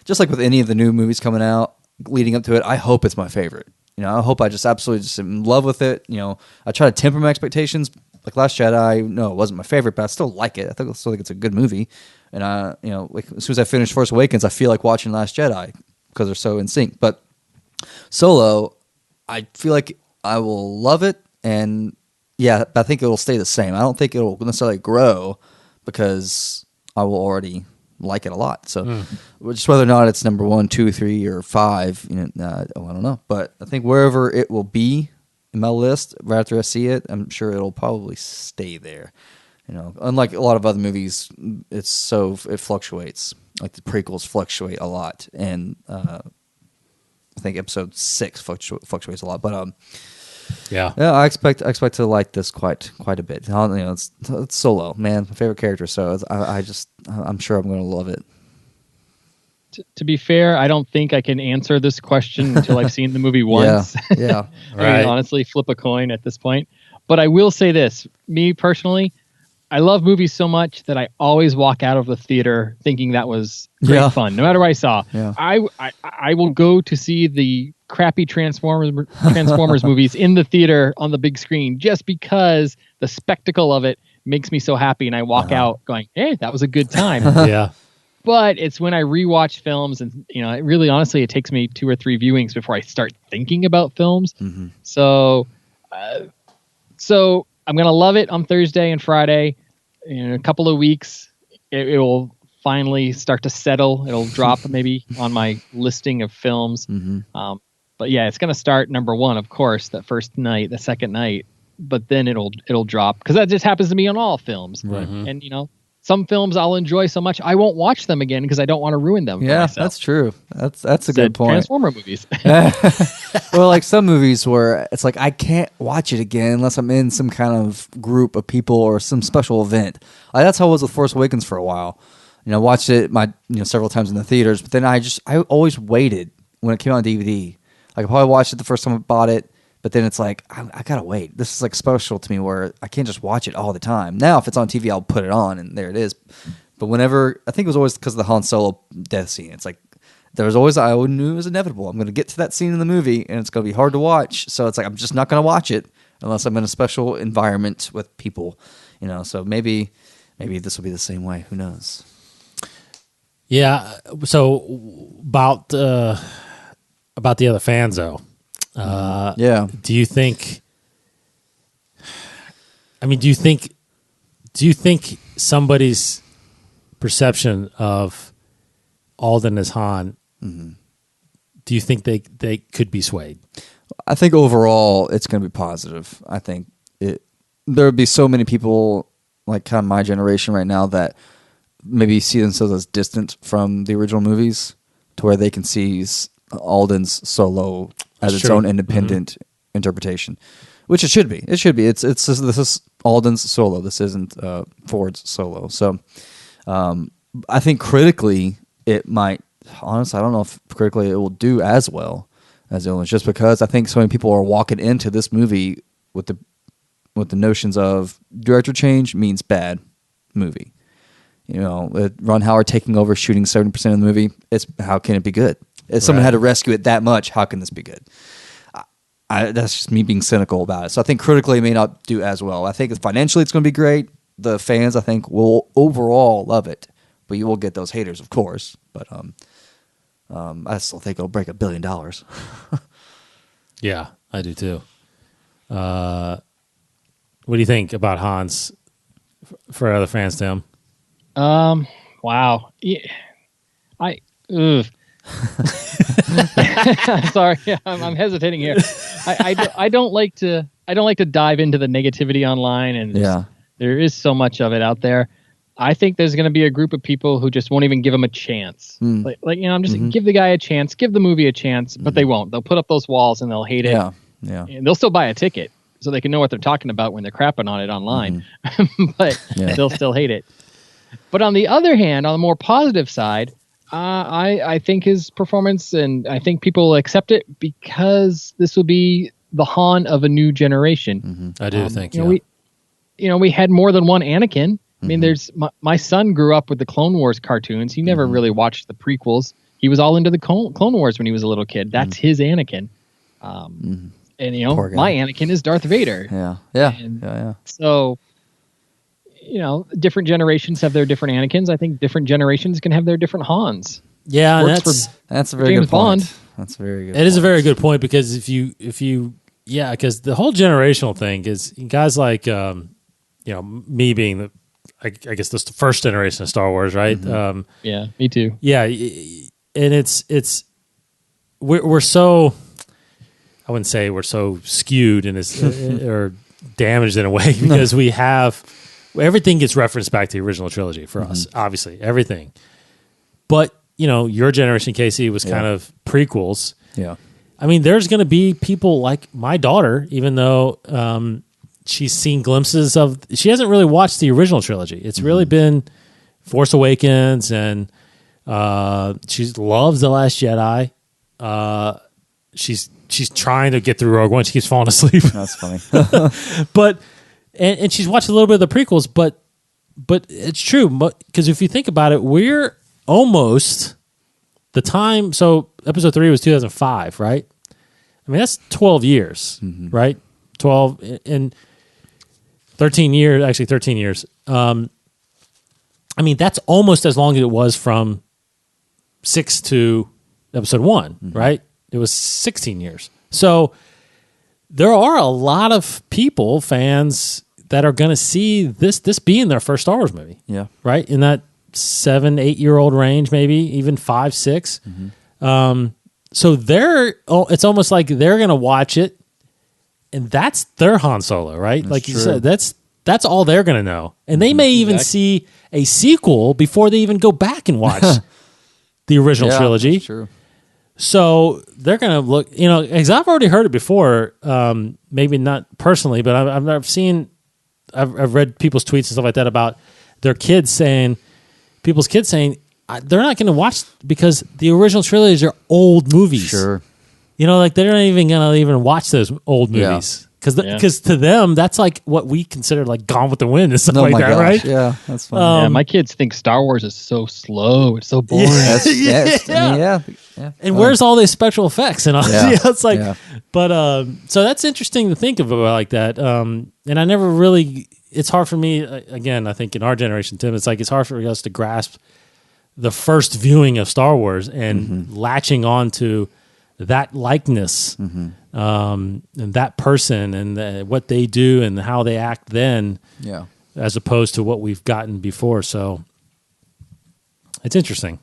just like with any of the new movies coming out leading up to it, I hope it's my favorite. I hope I just absolutely just am in love with it. I try to temper my expectations. Like Last Jedi, no, it wasn't my favorite, but I still like it. I still think it's a good movie. And like as soon as I finish Force Awakens, I feel like watching Last Jedi because they're so in sync. But Solo, I feel like I will love it, and but I think it will stay the same. I don't think it will necessarily grow because I will already like it a lot. So just whether or not it's number 1, 2, 3, or 5, I don't know. But I think wherever it will be in my list, right after I see it, I'm sure it'll probably stay there. Unlike a lot of other movies, it fluctuates. Like the prequels fluctuate a lot, and I think Episode 6 fluctuates a lot. But I expect to like this quite a bit. It's Solo, man, my favorite character. So I'm sure I'm going to love it. To be fair, I don't think I can answer this question until I've seen the movie once. Yeah. I mean, honestly, flip a coin at this point. But I will say this: me personally, I love movies so much that I always walk out of the theater thinking that was great fun, no matter what I saw. Yeah. I will go to see the crappy Transformers movies in the theater on the big screen just because the spectacle of it makes me so happy, and I walk out going, "Hey, that was a good time." Yeah. But it's when I rewatch films, and it really, honestly, it takes me 2 or 3 viewings before I start thinking about films. So I'm gonna love it on Thursday and Friday. In a couple of weeks, it will finally start to settle. It'll drop maybe on my listing of films. But yeah, it's gonna start number 1, of course, that first night, the second night. But then it'll drop because that just happens to me on all films. And some films I'll enjoy so much I won't watch them again because I don't want to ruin them. Yeah, for myself. that's true. That's a good point. Transformer movies. Well, like some movies where it's like I can't watch it again unless I'm in some kind of group of people or some special event. Like, that's how it was with Force Awakens for a while. Watched it several times in the theaters, but then I always waited when it came out on DVD. Like I probably watched it the first time I bought it, but then it's like I gotta wait. This is like special to me where I can't just watch it all the time. Now, if it's on TV, I'll put it on and there it is. But whenever, I think it was always because of the Han Solo death scene. It's like there was always, I knew it was inevitable. I'm going to get to that scene in the movie and it's going to be hard to watch. So it's like I'm just not going to watch it unless I'm in a special environment with people. So maybe this will be the same way. Who knows? Yeah. So about the other fans though. Yeah. Do you think somebody's perception of Alden as Han, do you think they could be swayed? I think overall it's going to be positive. I think there would be so many people like kind of my generation right now that maybe see themselves as distant from the original movies to where they can see Alden's Solo as its own independent interpretation, which it should be. It should be. This is Alden's Solo. This isn't Ford's Solo. So I think critically it might. Honestly, I don't know if critically it will do as well as the other ones, just because I think so many people are walking into this movie with the notions of director change means bad movie. Ron Howard taking over, shooting 70% of the movie. How can it be good? If someone had to rescue it that much, how can this be good? That's just me being cynical about it. So I think critically it may not do as well. I think financially it's going to be great. The fans, I think, will overall love it. But you will get those haters, of course. But I still think it'll break $1 billion. Yeah, I do too. What do you think about Hans for other fans, Tim? Wow. Yeah. Sorry, I'm hesitating here. I don't like to dive into the negativity online, and there is so much of it out there. I think there's going to be a group of people who just won't even give him a chance. I'm just give the guy a chance, give the movie a chance, but they won't. They'll put up those walls and they'll hate it. Yeah. And they'll still buy a ticket so they can know what they're talking about when they're crapping on it online, but they'll still hate it. But on the other hand, on the more positive side, I think his performance, and I think people will accept it because this will be the Han of a new generation. I do think. We had more than one Anakin. I mean, there's my son grew up with the Clone Wars cartoons. He never really watched the prequels. He was all into the Clone Wars when he was a little kid. That's his Anakin. And my Anakin is Darth Vader. Yeah. So, different generations have their different Anakins. I think different generations can have their different Hans. Yeah, that's a very good point. That's a very good. It is a very good point because if you because the whole generational thing is guys like me being the I guess this is the first generation of Star Wars, right? Yeah, me too. Yeah, and we're so, I wouldn't say we're so skewed in this or damaged in a way because we have everything gets referenced back to the original trilogy for us, obviously everything. But your generation, Casey, was kind of prequels. Yeah, I mean, there's going to be people like my daughter, even though she's seen glimpses of. She hasn't really watched the original trilogy. It's really been Force Awakens, and she loves The Last Jedi. She's trying to get through Rogue One. She keeps falling asleep. That's funny. But and she's watched a little bit of the prequels, but it's true because if you think about it, we're almost the time. So Episode 3 was 2005, right? I mean, that's 12 years, right? 12 and 13 years. Actually, 13 years. I mean, that's almost as long as it was from 6 to Episode 1, right? It was 16 years. So there are a lot of people, fans, that are going to see this being their first Star Wars movie. Yeah. Right? In that 7-8-year-old range, maybe even 5-6. So it's almost like they're going to watch it, and that's their Han Solo, right? That's like you true. said, that's that's all they're going to know. And they may even see a sequel before they even go back and watch the original trilogy. That's true. So they're going to look, because I've already heard it before, maybe not personally, but I've read people's tweets and stuff like that about people's kids saying they're not going to watch because the original trilogies are old movies. Sure. They're not even going to even watch those old movies. Because to them, that's like what we consider like Gone with the Wind and stuff like that, gosh. right? Yeah, that's fun. My kids think Star Wars is so slow. It's so boring. Yeah. And where's all these special effects and all? It's like, but so that's interesting to think of it like that. And I never really. It's hard for me. Again, I think in our generation, Tim, it's hard for us to grasp the first viewing of Star Wars and latching on to that likeness and that person and what they do and how they act then, as opposed to what we've gotten before. So it's interesting.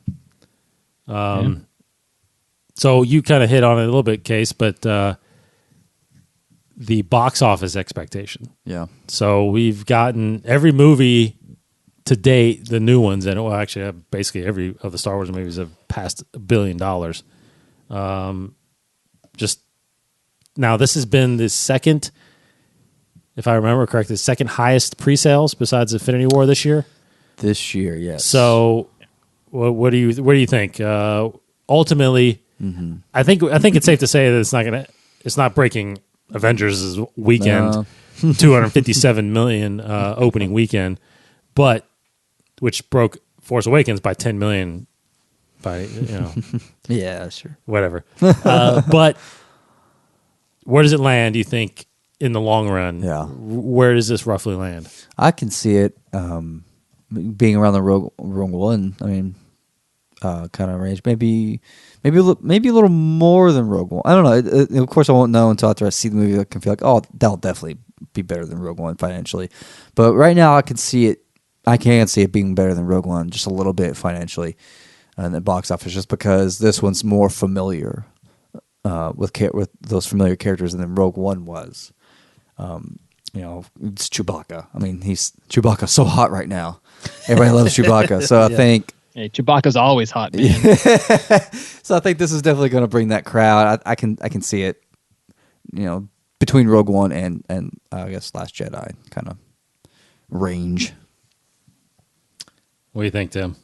So you kind of hit on it a little bit, Case, but the box office expectation. Yeah. So we've gotten every movie to date, the new ones, and actually basically every of the Star Wars movies have passed $1 billion. Just now, this has been the second, if I remember correctly, the second highest pre-sales besides Infinity War this year. This year, yes. So, what do you think? Ultimately, I think it's safe to say that it's not breaking Avengers' weekend, 257 million opening weekend, but which broke Force Awakens by 10 million. By yeah, sure, whatever. But where does it land? Do you think in the long run? Yeah, where does this roughly land? I can see it being around the Rogue One. I mean, kind of range. Maybe a little more than Rogue One. I don't know. Of course, I won't know until after I see the movie. I can feel like, oh, that'll definitely be better than Rogue One financially. But right now, I can see it. I can see it being better than Rogue One just a little bit financially. And the box office, just because this one's more familiar with those familiar characters than Rogue One was. It's Chewbacca. I mean, Chewbacca's so hot right now. Everybody loves Chewbacca, so I think. Hey, Chewbacca's always hot, man. So I think this is definitely going to bring that crowd. I can see it. Between Rogue One and I guess Last Jedi kind of range. What do you think, Tim?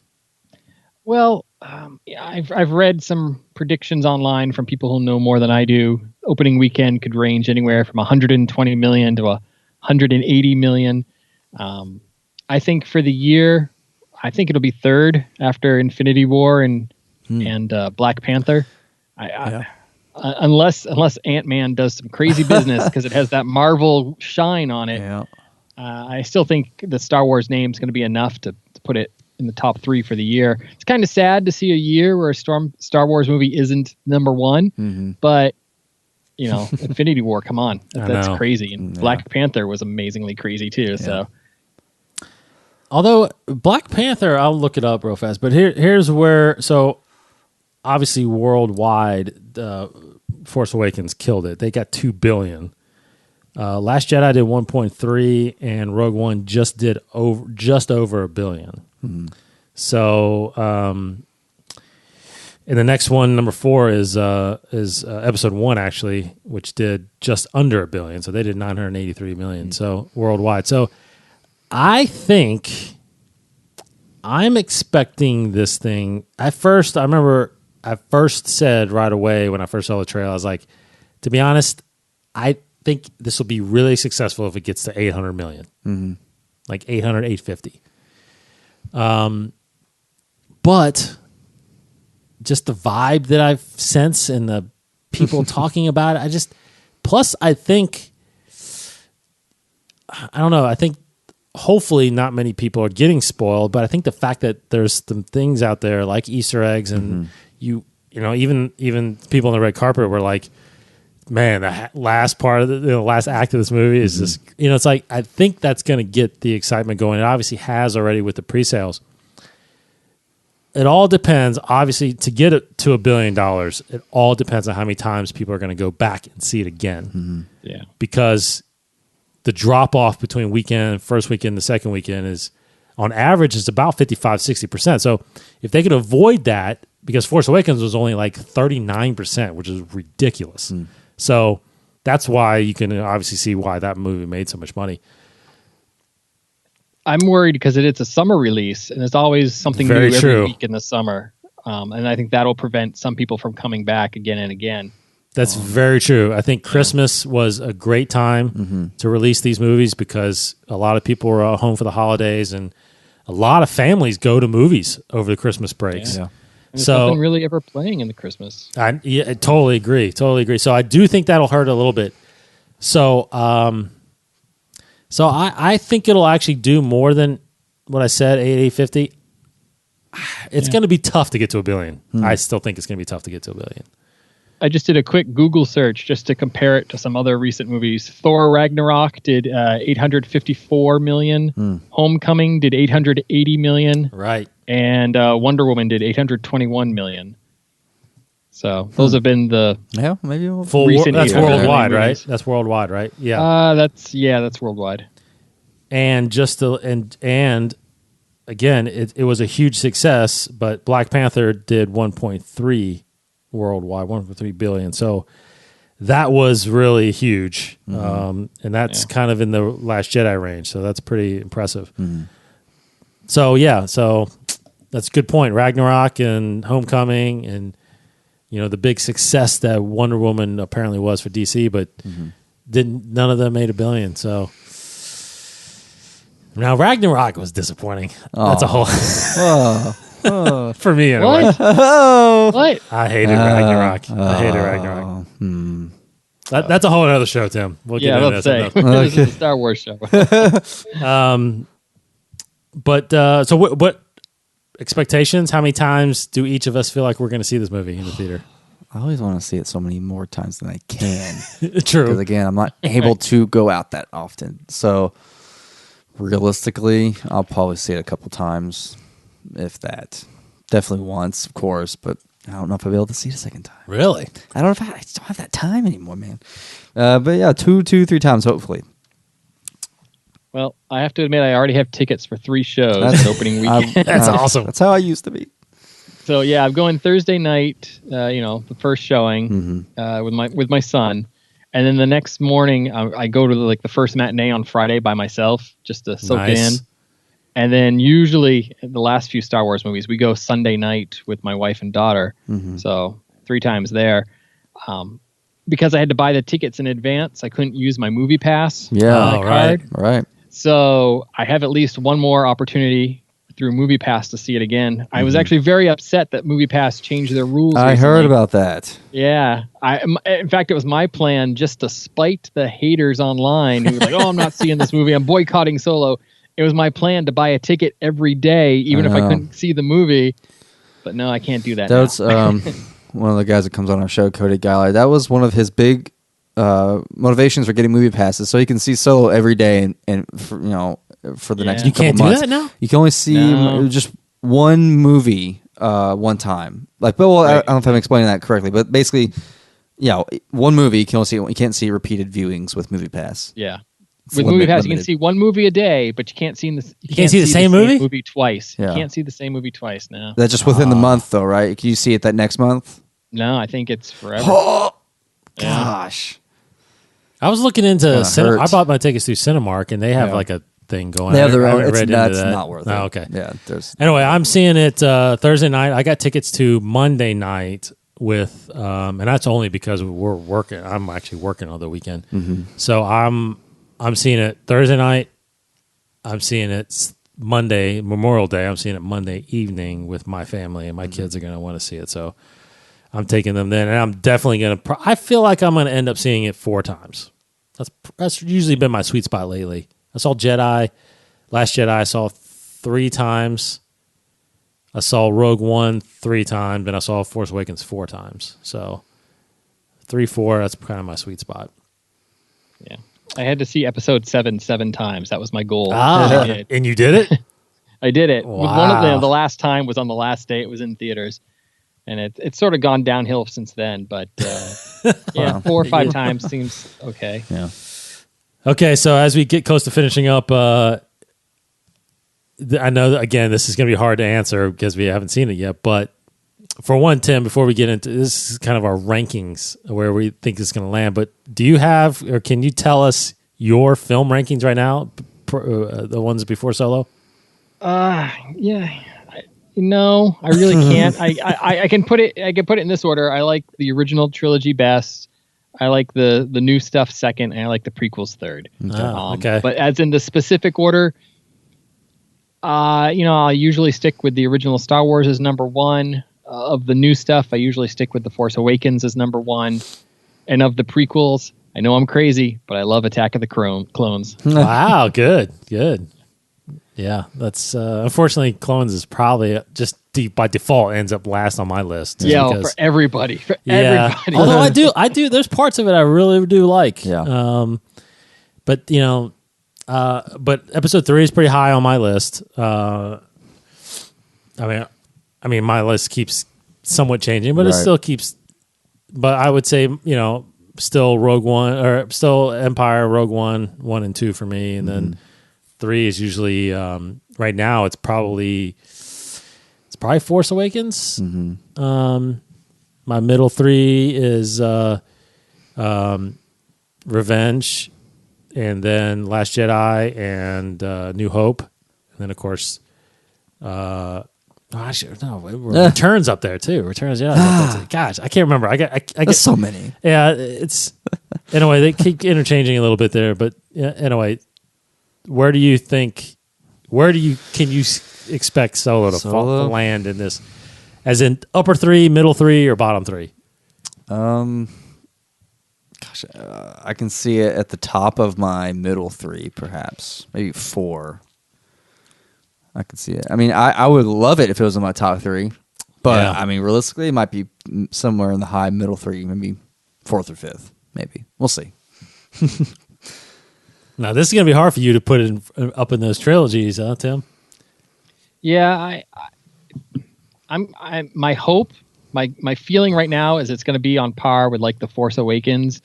Well, I've read some predictions online from people who know more than I do. Opening weekend could range anywhere from 120 million to 180 million. I think for the year, I think it'll be third after Infinity War and Black Panther. Unless Ant-Man does some crazy business because it has that Marvel shine on it. Yeah. I still think the Star Wars name is going to be enough to put it in the top 3 for the year. It's kind of sad to see a year where a Star Wars movie isn't number 1, but Infinity War, come on, that's crazy. And Black Panther was amazingly crazy too. Yeah. So, although Black Panther, I'll look it up real fast. But here's where. So, obviously, worldwide, Force Awakens killed it. They got $2 billion. Last Jedi did 1.3, and Rogue One just over $1 billion. So, and the next one, number 4, is Episode 1 actually, which did just under $1 billion. So they did 983 million. So worldwide. So I think I'm expecting this thing. I remember I first said right away when I first saw the trailer, I was like, to be honest, I think this will be really successful if it gets to 800 million, like 800, 850. But just the vibe that I've sensed and the people talking about it, plus I think, I don't know, I think hopefully not many people are getting spoiled, but I think the fact that there's some things out there like Easter eggs and even people on the red carpet were like, man, the last part of the last act of this movie is just, it's like, I think that's going to get the excitement going. It obviously has already with the pre-sales. It all depends, obviously, to get it to $1 billion, it all depends on how many times people are going to go back and see it again. Yeah. Because the drop off between first weekend, the second weekend is on average is about 55-60%. So if they could avoid that, because Force Awakens was only like 39%, which is ridiculous. So that's why you can obviously see why that movie made so much money. I'm worried because it's a summer release, and it's always something Very new true. every week in the summer. And I think that'll prevent some people from coming back again and again. That's very true. I think Christmas was a great time to release these movies because a lot of people were home for the holidays, and a lot of families go to movies over the Christmas breaks. Yeah. There's nothing really ever playing in the Christmas. I totally agree. So I do think that'll hurt a little bit. So I think it'll actually do more than what I said, 850. It's going to be tough to get to $1 billion. I still think it's going to be tough to get to $1 billion. I just did a quick Google search just to compare it to some other recent movies. Thor Ragnarok did 854 million. Homecoming did 880 million. Right. And Wonder Woman did 821 million. So those have been the maybe recent that's 800 worldwide, movies. right? That's worldwide, right? Yeah. That's worldwide. And and again, it was a huge success, but Black Panther did 1.3 worldwide, 1.3 billion. So that was really huge. And that's kind of in the Last Jedi range. So that's pretty impressive. So that's a good point. Ragnarok and Homecoming and, the big success that Wonder Woman apparently was for DC, but none of them made $1 billion. So now Ragnarok was disappointing. That's a whole for me anyway. What? I hated Ragnarok. That's a whole other show, Tim. We'll get into let's that. say. This is a Star Wars show. But so what expectations? How many times do each of us feel like we're going to see this movie in the theater? I always want to see it so many more times than I can. True. Because again, I'm not able to go out that often. So realistically, I'll probably see it a couple times, if that. Definitely once, of course, but I don't know if I'll be able to see it a second time. Really? I don't know if I just don't have that time anymore, man. But yeah, 3 times, hopefully. Well, I have to admit, I already have tickets for 3 shows at opening weekend. That's awesome. That's how I used to be. So yeah, I'm going Thursday night. The first showing with my son, and then the next morning I go to the first matinee on Friday by myself just to soak it in. And then usually the last few Star Wars movies we go Sunday night with my wife and daughter. So 3 times there. Because I had to buy the tickets in advance, I couldn't use my movie pass card. Right. So I have at least one more opportunity through MoviePass to see it again. I was actually very upset that MoviePass changed their rules. I heard about that. Yeah. In fact, it was my plan just to spite the haters online who were like, I'm not seeing this movie. I'm boycotting Solo. It was my plan to buy a ticket every day, even if I couldn't see the movie. But no, I can't do that That's now. one of the guys that comes on our show, Cody Gallagher. That was one of his big motivations for getting movie passes, so he can see Solo every day and for the next couple months. You can't do that now? You can only see just one movie one time. I don't know if I'm explaining that correctly, but basically, one movie you can only see. You can't see repeated viewings with Movie Pass. Yeah. With MoviePass, you can see one movie a day, but you can't see the same movie twice. Yeah. You can't see the same movie twice now. That's just within the month, though, right? Can you see it that next month? No, I think it's forever. Oh, gosh. I was looking into I bought my tickets through Cinemark, and they have a thing going. They have their I own. haven't read into that. Not worth it. Oh, okay. Yeah. Anyway, I'm seeing it Thursday night. I got tickets to Monday night with, and that's only because we're working. I'm actually working on the weekend, so I'm seeing it Thursday night. I'm seeing it Monday, Memorial Day. I'm seeing it Monday evening with my family, and my kids are going to want to see it. So I'm taking them then, and I'm definitely going to. I feel like I'm going to end up seeing it 4 times. That's usually been my sweet spot lately. I saw Last Jedi. I saw 3 times. I saw Rogue One 3 times, and I saw Force Awakens 4 times. So 3, 4. That's kind of my sweet spot. Yeah. I had to see episode 7 times. That was my goal. And you did it? I did it. Wow. With one of them, the last time was on the last day. It was in theaters. And it's sort of gone downhill since then. But 4 or 5 times seems okay. Yeah. Okay, so as we get close to finishing up, I know that, again, this is going to be hard to answer because we haven't seen it yet. But for one, Tim, before we get into this, is kind of our rankings where we think it's going to land. But do you have, or can you tell us your film rankings right now, the ones before Solo? Yeah. No, I really can't. I can put it. I can put it in this order. I like the original trilogy best. I like the new stuff second, and I like the prequels third. Okay. But as in the specific order, I'll usually stick with the original Star Wars as number one. Of the new stuff, I usually stick with The Force Awakens as number one. And of the prequels, I know I'm crazy, but I love Attack of the Clones. Wow, good. Yeah, that's unfortunately Clones is probably just by default ends up last on my list. Yeah, for everybody. Everybody. Although I do. There's parts of it I really do like. Yeah. But but episode 3 is pretty high on my list. I mean, my list keeps somewhat changing, but it still keeps. But I would say, still Rogue One or still Empire, Rogue One, 1 and 2 for me, and then 3 is usually right now. It's probably Force Awakens. Mm-hmm. My middle 3 is Revenge, and then Last Jedi and New Hope, and then of course. Returns up there too. Returns, yeah. Gosh, I can't remember. I get so many. Yeah, it's anyway. They keep interchanging a little bit there, but anyway, can you expect Solo to land in this, as in upper 3, middle 3, or bottom 3? I can see it at the top of my middle 3, perhaps maybe 4. I could see it. I mean, I would love it if it was in my top 3, but I mean, realistically, it might be somewhere in the high middle 3, maybe 4th or 5th. Maybe we'll see. Now, this is going to be hard for you to put it up in those trilogies, huh, Tim? Yeah, my hope, my feeling right now is it's going to be on par with like The Force Awakens.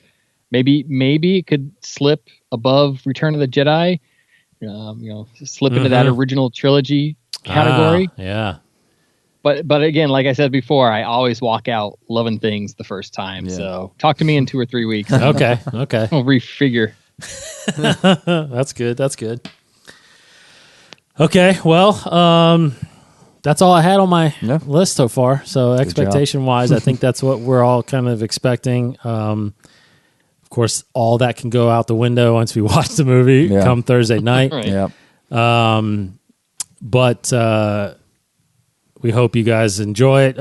Maybe it could slip above Return of the Jedi. Slip into that original trilogy category. Yeah. But again, like I said before, I always walk out loving things the first time. Yeah. So talk to me in 2 or 3 weeks. Okay. I'll refigure. That's good. Okay. Well, that's all I had on my list so far. So expectation wise, I think that's what we're all kind of expecting. Of course, all that can go out the window once we watch the movie come Thursday night. Right. Yeah. But we hope you guys enjoy it.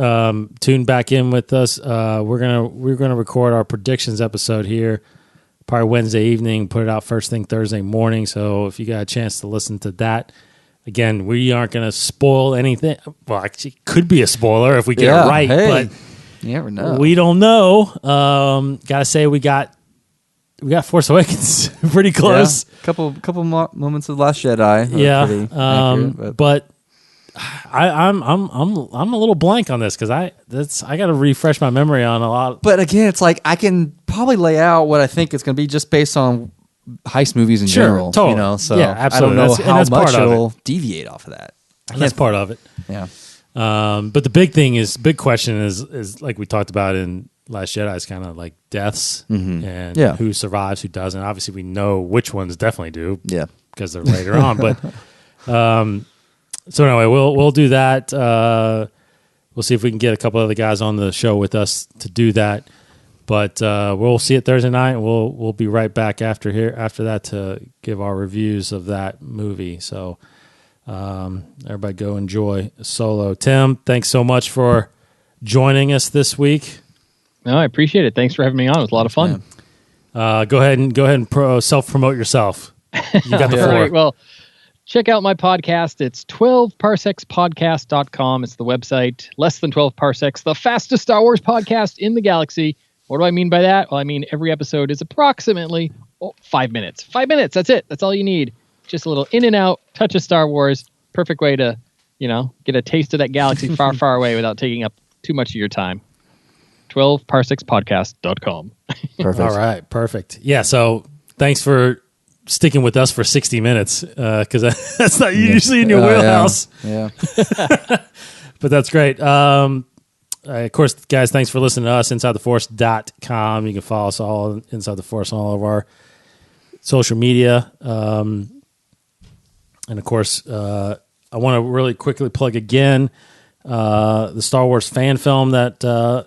Tune back in with us. We're gonna record our predictions episode here, probably Wednesday evening. Put it out first thing Thursday morning. So if you got a chance to listen to that, again, we aren't gonna spoil anything. Well, actually, it could be a spoiler if we get it right, but you never know. We don't know. Gotta say we got Force Awakens pretty close. Yeah. Couple moments of Last Jedi. Yeah, accurate, but I'm a little blank on this because I got to refresh my memory on a lot. But again, it's like I can probably lay out what I think it's going to be just based on heist movies in general. Totally. So yeah, absolutely. I don't know how much it'll deviate off of that. That's part of it. Yeah. But the big question is like we talked about in Last Jedi is kind of like deaths and who survives, who doesn't. Obviously, we know which ones definitely do, because they're later on. But so anyway, we'll do that. We'll see if we can get a couple of the guys on the show with us to do that. But we'll see it Thursday night, and we'll be right back after that to give our reviews of that movie. So everybody go enjoy Solo. Tim, thanks so much for joining us this week. No, I appreciate it. Thanks for having me on. It was a lot of fun. Go ahead and self-promote yourself. You got the floor. All right, well, check out my podcast. It's 12parsecspodcast.com. It's the website. Less than 12 parsecs, the fastest Star Wars podcast in the galaxy. What do I mean by that? Well, I mean every episode is approximately 5 minutes. 5 minutes. That's it. That's all you need. Just a little in and out, touch of Star Wars. Perfect way to, get a taste of that galaxy far, far away without taking up too much of your time. 12parsecspodcast.com. Perfect. All right. Perfect. Yeah. So thanks for sticking with us for 60 minutes because that's not usually in your wheelhouse. Yeah. But that's great. Of course, guys, thanks for listening to us, InsideTheForce.com. You can follow us all, Inside the Force, on all of our social media. And, of course, I want to really quickly plug again the Star Wars fan film that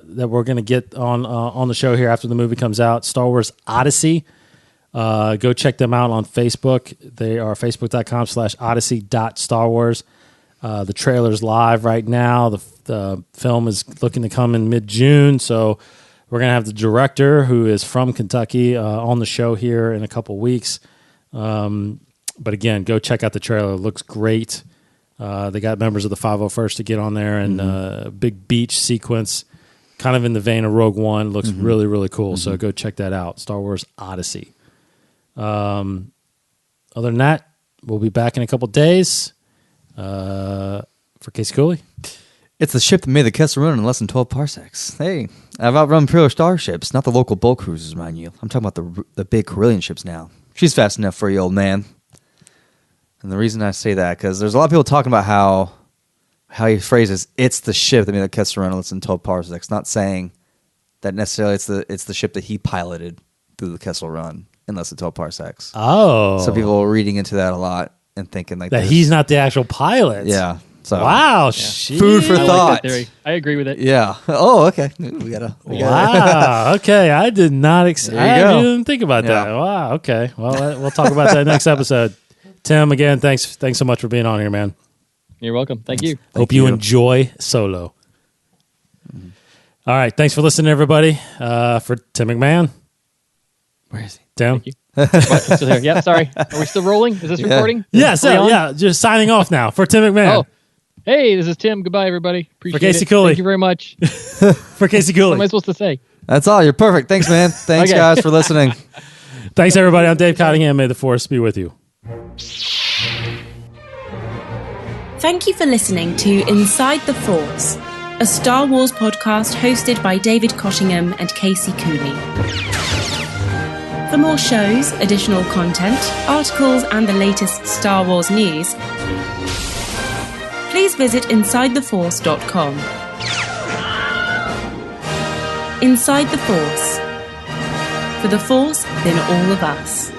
we're going to get on the show here after the movie comes out, Star Wars Odyssey. Go check them out on Facebook. They are facebook.com/odyssey.starwars. The trailer's live right now. The film is looking to come in mid-June, so we're going to have the director, who is from Kentucky, on the show here in a couple weeks. But again, go check out the trailer. It looks great. They got members of the 501st to get on there, and a big beach sequence, kind of in the vein of Rogue One. Looks really, really cool. So go check that out, Star Wars Odyssey. Other than that, we'll be back in a couple days. For Casey Cooley. It's the ship that made the Kessel Run in less than 12 parsecs. Hey, I've outrun Imperial starships, not the local bulk cruisers, mind you. I'm talking about the big Corellian ships now. She's fast enough for you, old man. And the reason I say that, because there's a lot of people talking about how he phrases, it's the ship that made the Kessel Run in less than 12 parsecs, not saying that necessarily it's the ship that he piloted through the Kessel Run in less than 12 parsecs. Oh. So people are reading into that a lot and thinking like that he's not the actual pilot. Yeah. So wow. Food for thought. Like that theory. I agree with it. Yeah. Oh, okay. We gotta. Wow. Okay. I did not. I didn't think about that. Yeah. Wow. Okay. Well, we'll talk about that next episode. Tim, again, thanks so much for being on here, man. You're welcome. Thank you. Hope you enjoy Solo. All right. Thanks for listening, everybody. For Tim McMahon. Where is he? Tim. Thank you. Still here. Yeah, sorry. Are we still rolling? Is this recording? Yes. Yeah. Just signing off now for Tim McMahon. Oh. Hey, this is Tim. Goodbye, everybody. Appreciate for Casey it. Cooley. Thank you very much. For Casey Cooley. What am I supposed to say? That's all. You're perfect. Thanks, man. Thanks, guys, for listening. Thanks, everybody. I'm Dave Cottingham. May the Force be with you. Thank you for listening to Inside the Force, a Star Wars podcast hosted by David Cottingham and Casey Cooley. For more shows, additional content, articles, and the latest Star Wars news, please visit InsideTheForce.com. Inside the Force. For the Force, then all of us.